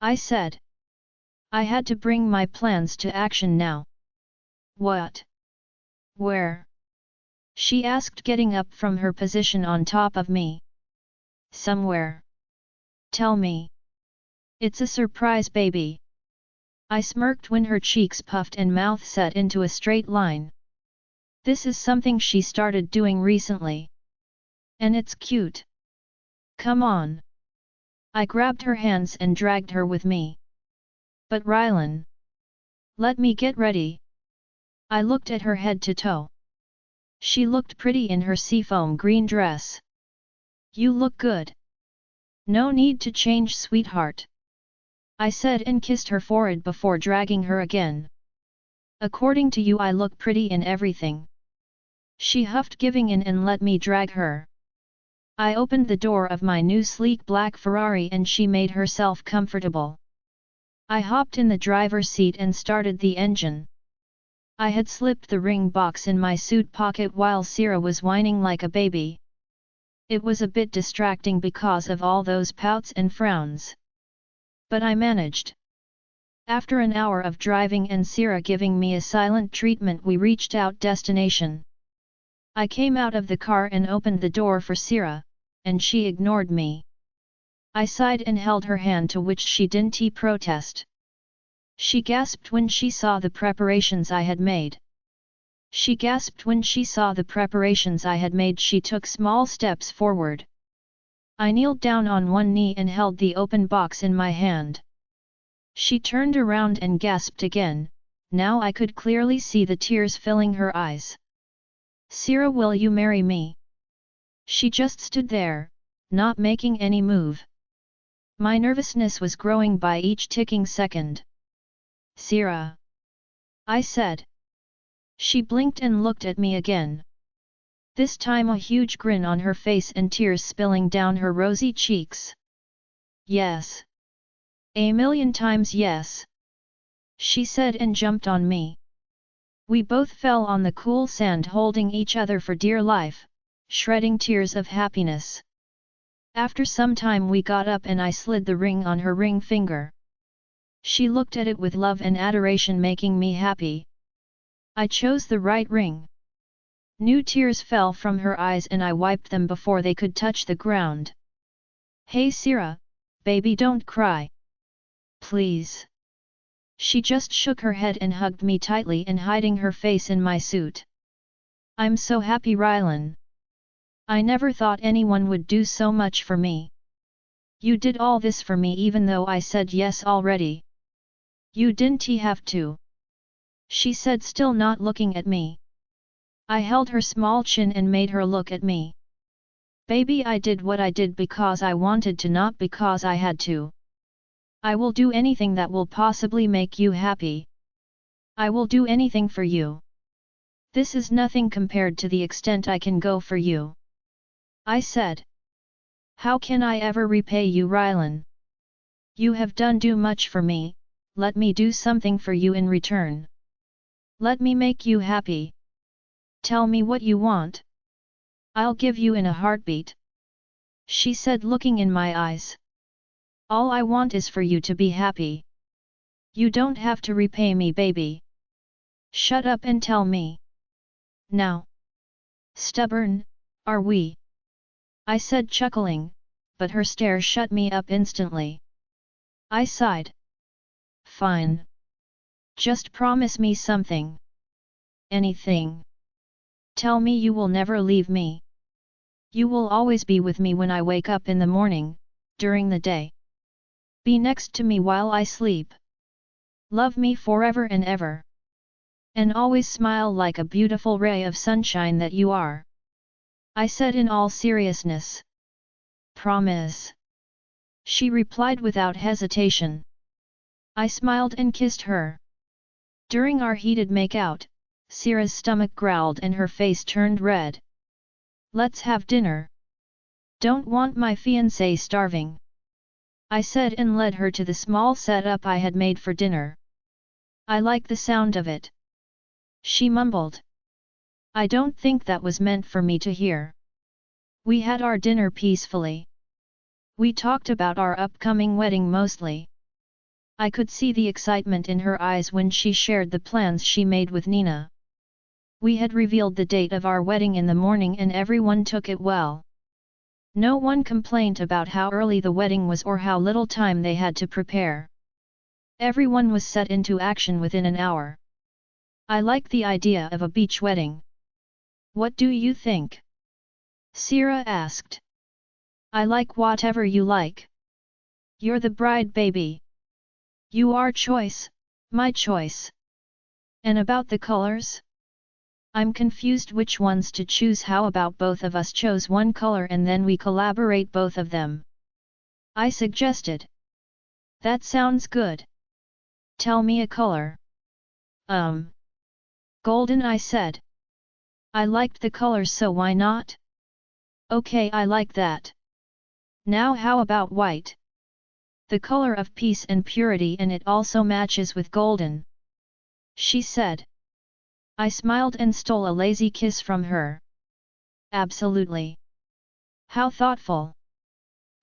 I said. I had to bring my plans to action now. What? Where? She asked, getting up from her position on top of me. Somewhere. Tell me. It's a surprise, baby. I smirked when her cheeks puffed and mouth set into a straight line. This is something she started doing recently. And it's cute. Come on. I grabbed her hands and dragged her with me. But Rylan. Let me get ready. I looked at her head to toe. She looked pretty in her seafoam green dress. You look good. No need to change, sweetheart. I said and kissed her forehead before dragging her again. According to you, I look pretty in everything. She huffed, giving in, and let me drag her. I opened the door of my new sleek black Ferrari and she made herself comfortable. I hopped in the driver's seat and started the engine. I had slipped the ring box in my suit pocket while Sierra was whining like a baby. It was a bit distracting because of all those pouts and frowns. But I managed. After an hour of driving and Sierra giving me a silent treatment, we reached our destination. I came out of the car and opened the door for Sierra, and she ignored me. I sighed and held her hand, to which she didn't protest. She gasped when she saw the preparations I had made. She took small steps forward. I kneeled down on one knee and held the open box in my hand. She turned around and gasped again. Now I could clearly see the tears filling her eyes. "Sierra, will you marry me?" She just stood there, not making any move. My nervousness was growing by each ticking second. "Sierra," I said. She blinked and looked at me again. This time a huge grin on her face and tears spilling down her rosy cheeks. "Yes. A million times yes," she said and jumped on me. We both fell on the cool sand holding each other for dear life, shredding tears of happiness. After some time we got up and I slid the ring on her ring finger. She looked at it with love and adoration, making me happy. I chose the right ring. New tears fell from her eyes and I wiped them before they could touch the ground. "Hey Sierra, baby, don't cry. Please." She just shook her head and hugged me tightly and hiding her face in my suit. "I'm so happy, Rylan. I never thought anyone would do so much for me. You did all this for me even though I said yes already. You didn't have to," she said, still not looking at me. I held her small chin and made her look at me. "Baby, I did what I did because I wanted to, not because I had to. I will do anything that will possibly make you happy. I will do anything for you. This is nothing compared to the extent I can go for you," I said. "How can I ever repay you, Rylan? You have done too much for me, let me do something for you in return. Let me make you happy. Tell me what you want. I'll give you in a heartbeat," she said, looking in my eyes. "All I want is for you to be happy. You don't have to repay me, baby. Shut up and tell me. Now. Stubborn, are we?" I said, chuckling, but her stare shut me up instantly. I sighed. "Fine. Just promise me something. Anything. Tell me you will never leave me. You will always be with me when I wake up in the morning, during the day. Be next to me while I sleep. Love me forever and ever. And always smile like a beautiful ray of sunshine that you are," I said in all seriousness. "Promise," she replied without hesitation. I smiled and kissed her. During our heated makeout, Sierra's stomach growled and her face turned red. "Let's have dinner. Don't want my fiancé starving," I said and led her to the small setup I had made for dinner. "I like the sound of it," she mumbled. I don't think that was meant for me to hear. We had our dinner peacefully. We talked about our upcoming wedding mostly. I could see the excitement in her eyes when she shared the plans she made with Nina. We had revealed the date of our wedding in the morning and everyone took it well. No one complained about how early the wedding was or how little time they had to prepare. Everyone was set into action within an hour. I like the idea of a beach wedding. What do you think? Sierra asked. I like whatever you like. You're the bride, baby. Your choice, my choice. And about the colors? I'm confused which ones to choose. How about both of us chose one color and then we collaborate both of them? I suggested. That sounds good. Tell me a color. Golden, I said. I liked the color, so why not? Okay, I like that. Now how about white? The color of peace and purity, and it also matches with golden. She said. I smiled and stole a lazy kiss from her. Absolutely. How thoughtful.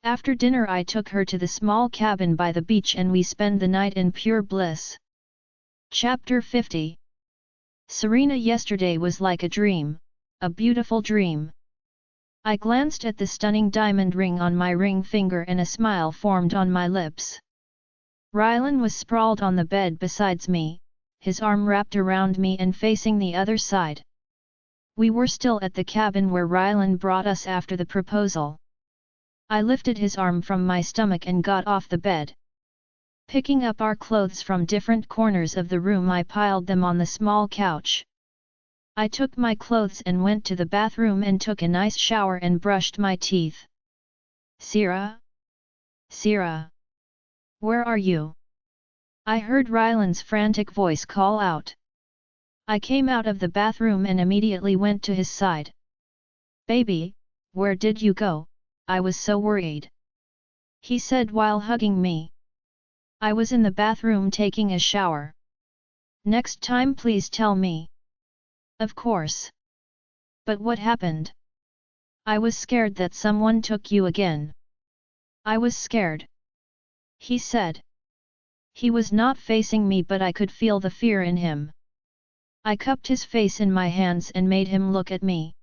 After dinner I took her to the small cabin by the beach and we spent the night in pure bliss. Chapter 50. Serena, yesterday was like a dream, a beautiful dream. I glanced at the stunning diamond ring on my ring finger and a smile formed on my lips. Rylan was sprawled on the bed besides me, his arm wrapped around me and facing the other side. We were still at the cabin where Rylan brought us after the proposal. I lifted his arm from my stomach and got off the bed. Picking up our clothes from different corners of the room, I piled them on the small couch. I took my clothes and went to the bathroom and took a nice shower and brushed my teeth. Sierra? Sierra? Where are you? I heard Rylan's frantic voice call out. I came out of the bathroom and immediately went to his side. Baby, where did you go? I was so worried. He said while hugging me. I was in the bathroom taking a shower. Next time please tell me. Of course. But what happened? I was scared that someone took you again. I was scared. He said. He was not facing me but I could feel the fear in him. I cupped his face in my hands and made him look at me.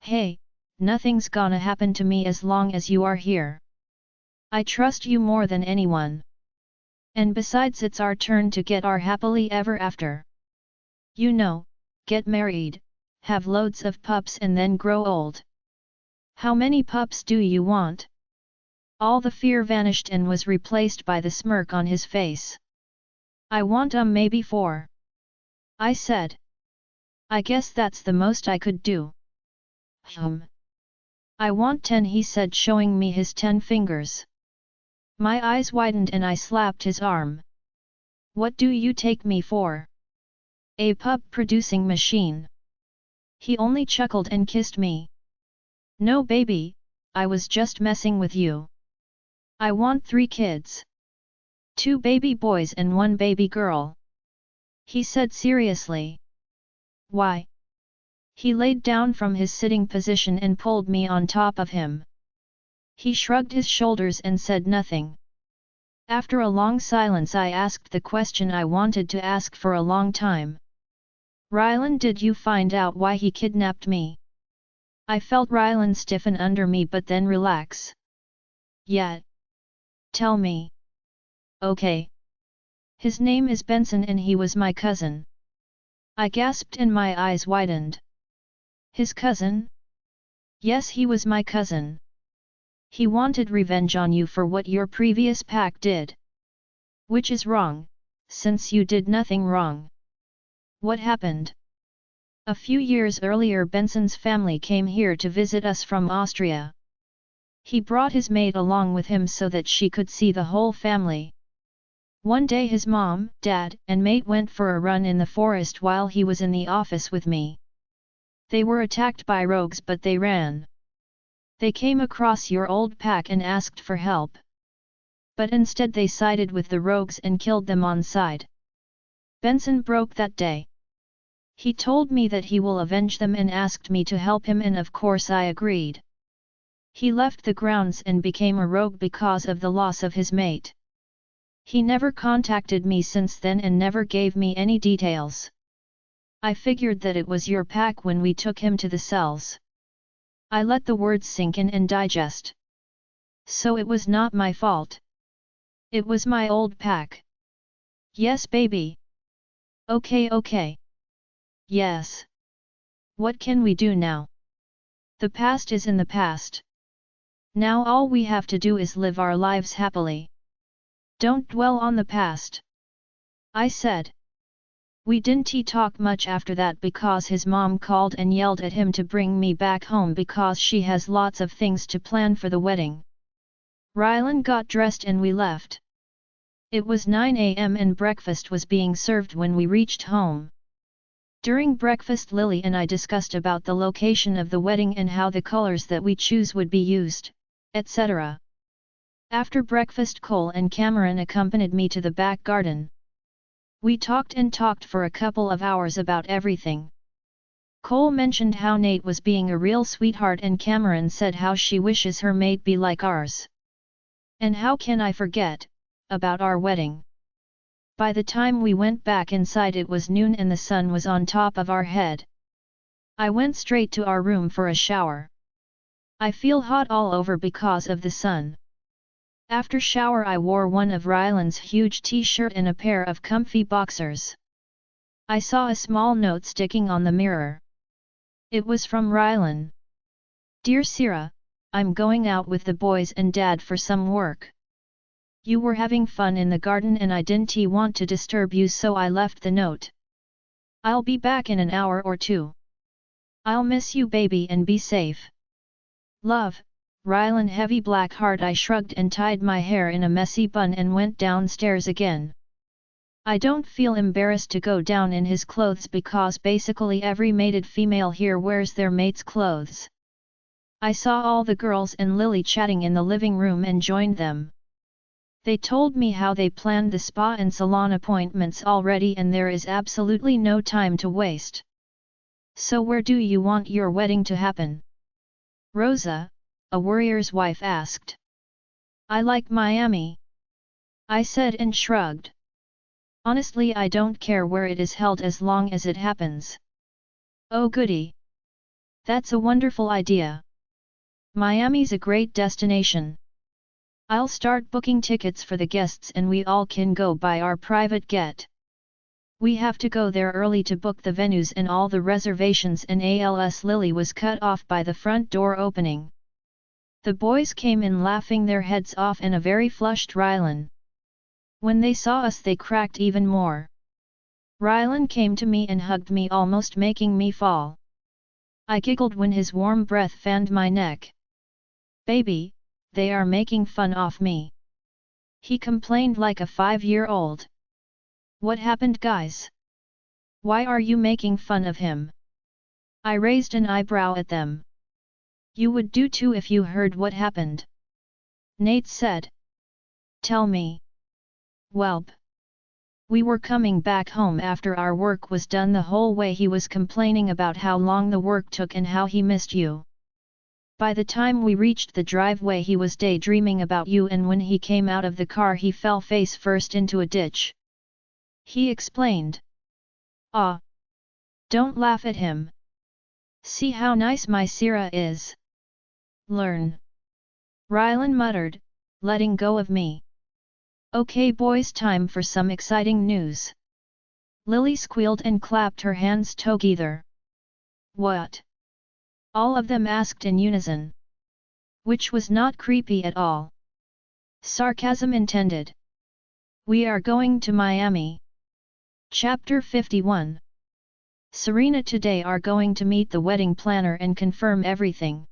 Hey, nothing's gonna happen to me as long as you are here. I trust you more than anyone. And besides, it's our turn to get our happily ever after. You know, get married, have loads of pups and then grow old. How many pups do you want? All the fear vanished and was replaced by the smirk on his face. I want maybe 4. I said. I guess that's the most I could do. I want 10, he said, showing me his 10 fingers. My eyes widened and I slapped his arm. What do you take me for? A pup-producing machine. He only chuckled and kissed me. No baby, I was just messing with you. I want 3 kids. 2 baby boys and 1 baby girl. He said seriously. Why? He laid down from his sitting position and pulled me on top of him. He shrugged his shoulders and said nothing. After a long silence I asked the question I wanted to ask for a long time. Rylan, did you find out why he kidnapped me? I felt Rylan stiffen under me but then relax. Yeah. Tell me. Okay. His name is Benson and he was my cousin. I gasped and my eyes widened. His cousin? Yes, he was my cousin. He wanted revenge on you for what your previous pack did. Which is wrong, since you did nothing wrong. What happened? A few years earlier Benson's family came here to visit us from Austria. He brought his maid along with him so that she could see the whole family. One day his mom, dad, and mate went for a run in the forest while he was in the office with me. They were attacked by rogues but they ran. They came across your old pack and asked for help. But instead they sided with the rogues and killed them on sight. Benson broke that day. He told me that he will avenge them and asked me to help him, and of course I agreed. He left the grounds and became a rogue because of the loss of his mate. He never contacted me since then and never gave me any details. I figured that it was your pack when we took him to the cells. I let the words sink in and digest. So it was not my fault. It was my old pack. Yes, baby. Okay. Yes. What can we do now? The past is in the past. Now all we have to do is live our lives happily. Don't dwell on the past. I said. We didn't talk much after that because his mom called and yelled at him to bring me back home because she has lots of things to plan for the wedding. Rylan got dressed and we left. It was 9 a.m. and breakfast was being served when we reached home. During breakfast Lily and I discussed about the location of the wedding and how the colors that we choose would be used, etc. After breakfast Cole and Cameron accompanied me to the back garden. We talked and talked for a couple of hours about everything. Cole mentioned how Nate was being a real sweetheart and Cameron said how she wishes her mate be like ours. And how can I forget about our wedding? By the time we went back inside it was noon and the sun was on top of our head. I went straight to our room for a shower. I feel hot all over because of the sun. After shower I wore one of Ryland's huge t-shirt and a pair of comfy boxers. I saw a small note sticking on the mirror. It was from Ryland. Dear Sira, I'm going out with the boys and Dad for some work. You were having fun in the garden and I didn't want to disturb you so I left the note. I'll be back in an hour or two. I'll miss you baby and be safe. Love, Ryland. Heavy black heart. I shrugged and tied my hair in a messy bun and went downstairs again. I don't feel embarrassed to go down in his clothes because basically every mated female here wears their mate's clothes. I saw all the girls and Lily chatting in the living room and joined them. They told me how they planned the spa and salon appointments already and there is absolutely no time to waste. So where do you want your wedding to happen? Rosa, a warrior's wife, asked. I like Miami, I said and shrugged. Honestly, I don't care where it is held as long as it happens. Oh goody! That's a wonderful idea. Miami's a great destination. I'll start booking tickets for the guests and we all can go by our private jet. We have to go there early to book the venues and all the reservations and als. Lily was cut off by the front door opening. The boys came in laughing their heads off and a very flushed Ryland. When they saw us they cracked even more. Ryland came to me and hugged me, almost making me fall. I giggled when his warm breath fanned my neck. Baby, they are making fun of me. He complained like a 5-year-old. What happened guys? Why are you making fun of him? I raised an eyebrow at them. You would do too if you heard what happened. Nate said. Tell me. Welp. We were coming back home after our work was done. The whole way he was complaining about how long the work took and how he missed you. By the time we reached the driveway he was daydreaming about you and when he came out of the car he fell face first into a ditch. He explained. Ah! Don't laugh at him. See how nice my Sira is. Learn. Ryland muttered, letting go of me. Okay boys, time for some exciting news. Lily squealed and clapped her hands together. What? All of them asked in unison. Which was not creepy at all. Sarcasm intended. We are going to Miami. Chapter 51. Serena today are going to meet the wedding planner and confirm everything.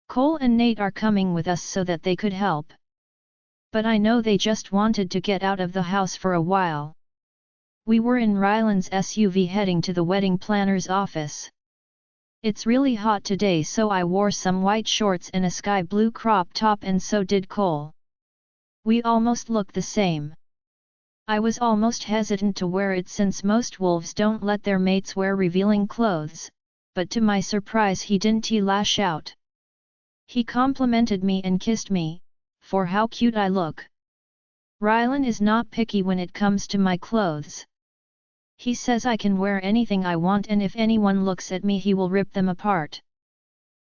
Cole and Nate are coming with us so that they could help. But I know they just wanted to get out of the house for a while. We were in Ryland's SUV heading to the wedding planner's office. It's really hot today so I wore some white shorts and a sky blue crop top and so did Cole. We almost looked the same. I was almost hesitant to wear it since most wolves don't let their mates wear revealing clothes, but to my surprise he didn't lash out. He complimented me and kissed me, for how cute I look. Ryland is not picky when it comes to my clothes. He says I can wear anything I want and if anyone looks at me he will rip them apart.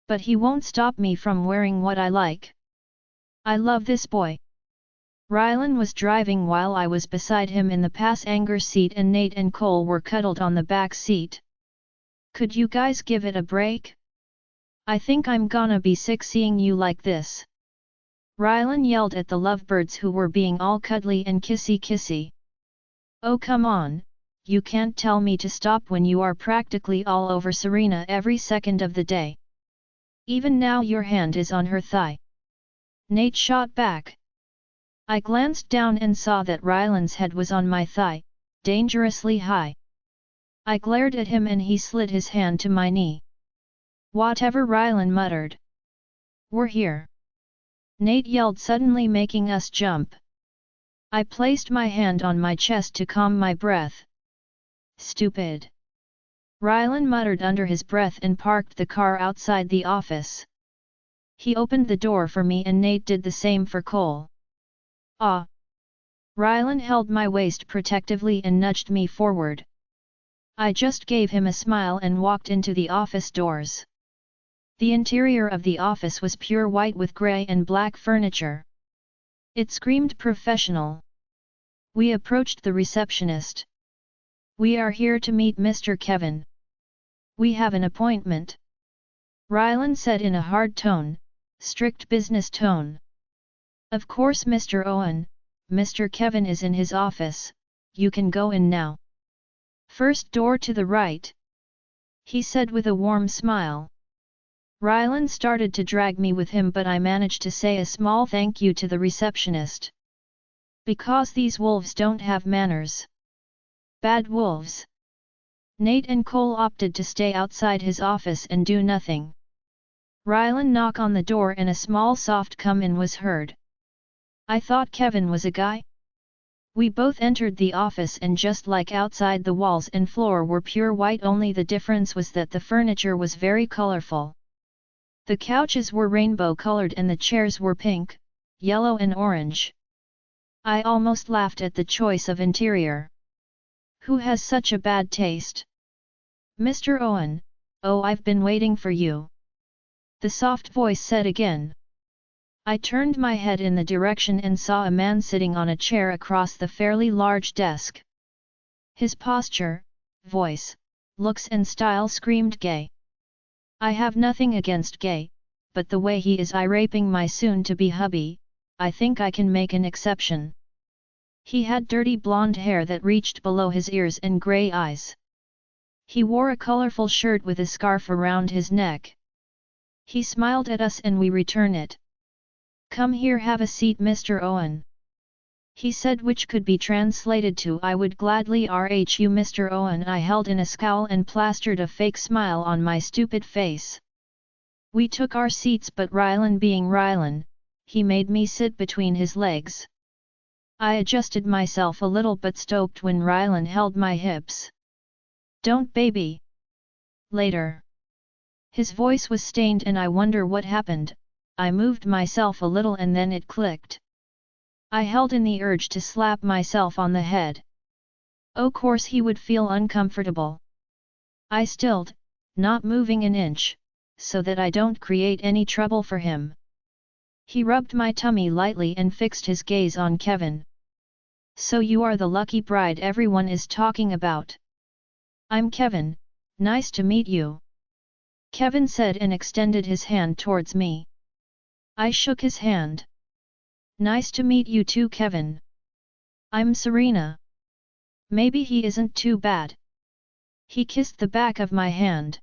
But he won't stop me from wearing what I like. I love this boy. Ryland was driving while I was beside him in the passenger seat and Nate and Cole were cuddled on the back seat. Could you guys give it a break? I think I'm gonna be sick seeing you like this. Ryland yelled at the lovebirds who were being all cuddly and kissy-kissy. Oh come on, you can't tell me to stop when you are practically all over Serena every second of the day. Even now your hand is on her thigh. Nate shot back. I glanced down and saw that Ryland's head was on my thigh, dangerously high. I glared at him and he slid his hand to my knee. Whatever, Rylan muttered. We're here. Nate yelled, suddenly making us jump. I placed my hand on my chest to calm my breath. Stupid. Rylan muttered under his breath and parked the car outside the office. He opened the door for me and Nate did the same for Cole. Ah! Rylan held my waist protectively and nudged me forward. I just gave him a smile and walked into the office doors. The interior of the office was pure white with grey and black furniture. It screamed professional. We approached the receptionist. We are here to meet Mr. Kevin. We have an appointment. Rylan said in a hard tone, strict business tone. Of course, Mr. Owen, Mr. Kevin is in his office, you can go in now. First door to the right. He said with a warm smile. Rylan started to drag me with him, but I managed to say a small thank you to the receptionist. Because these wolves don't have manners. Bad wolves. Nate and Cole opted to stay outside his office and do nothing. Rylan knocked on the door and a small soft come-in was heard. I thought Kevin was a guy. We both entered the office and just like outside, the walls and floor were pure white, only the difference was that the furniture was very colorful. The couches were rainbow-colored and the chairs were pink, yellow and orange. I almost laughed at the choice of interior. Who has such a bad taste? Mr. Owen, oh, I've been waiting for you. The soft voice said again. I turned my head in the direction and saw a man sitting on a chair across the fairly large desk. His posture, voice, looks and style screamed gay. I have nothing against gay, but the way he is eye-raping my soon-to-be hubby, I think I can make an exception. He had dirty blonde hair that reached below his ears and grey eyes. He wore a colorful shirt with a scarf around his neck. He smiled at us and we returned it. Come here, have a seat, Mr. Owen. He said, which could be translated to I would gladly RHU Mr. Owen. I held in a scowl and plastered a fake smile on my stupid face. We took our seats, but Rylan being Rylan, he made me sit between his legs. I adjusted myself a little but stopped when Rylan held my hips. Don't, baby. Later. His voice was stained and I wonder what happened. I moved myself a little and then it clicked. I held in the urge to slap myself on the head. Of course he would feel uncomfortable. I stilled, not moving an inch, so that I don't create any trouble for him. He rubbed my tummy lightly and fixed his gaze on Kevin. So you are the lucky bride everyone is talking about. I'm Kevin, nice to meet you. Kevin said and extended his hand towards me. I shook his hand. Nice to meet you too, Kevin. I'm Serena. Maybe he isn't too bad. He kissed the back of my hand.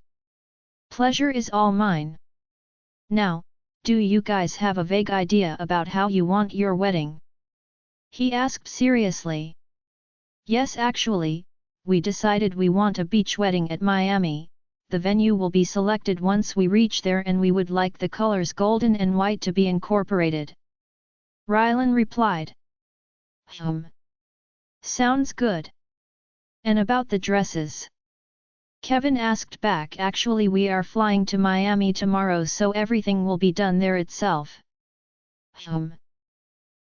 Pleasure is all mine. Now, do you guys have a vague idea about how you want your wedding? He asked seriously. Yes, actually, we decided we want a beach wedding at Miami. The venue will be selected once we reach there and we would like the colors golden and white to be incorporated. Rylan replied. Sounds good. And about the dresses? Kevin asked back. Actually, we are flying to Miami tomorrow, so everything will be done there itself.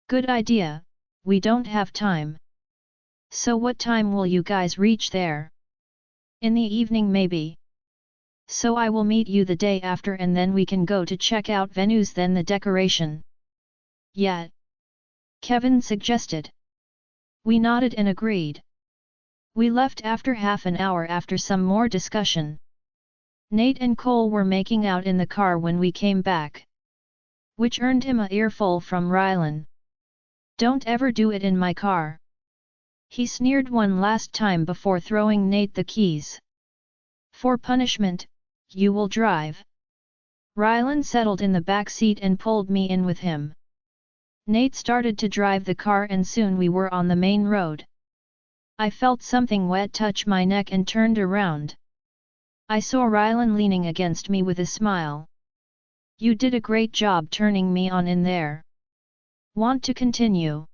Good idea, we don't have time. So what time will you guys reach there? In the evening maybe. So I will meet you the day after and then we can go to check out venues, then the decoration. Yeah. Kevin suggested. We nodded and agreed. We left after half an hour after some more discussion. Nate and Cole were making out in the car when we came back. Which earned him a earful from Rylan. Don't ever do it in my car. He sneered one last time before throwing Nate the keys. For punishment, you will drive. Rylan settled in the back seat and pulled me in with him. Nate started to drive the car and soon we were on the main road. I felt something wet touch my neck and turned around. I saw Rylan leaning against me with a smile. You did a great job turning me on in there. Want to continue?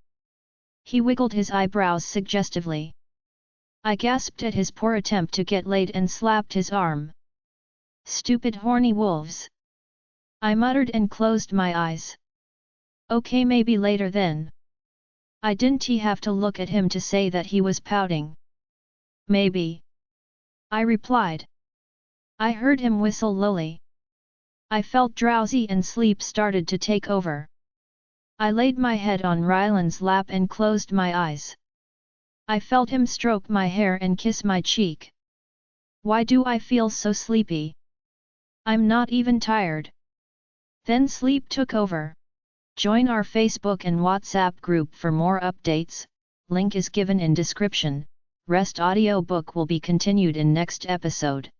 He wiggled his eyebrows suggestively. I gasped at his poor attempt to get laid and slapped his arm. Stupid horny wolves. I muttered and closed my eyes. Okay, maybe later then. I didn't have to look at him to say that he was pouting. Maybe. I replied. I heard him whistle lowly. I felt drowsy and sleep started to take over. I laid my head on Rylan's lap and closed my eyes. I felt him stroke my hair and kiss my cheek. Why do I feel so sleepy? I'm not even tired. Then sleep took over. Join our Facebook and WhatsApp group for more updates, link is given in description. Rest audiobook will be continued in next episode.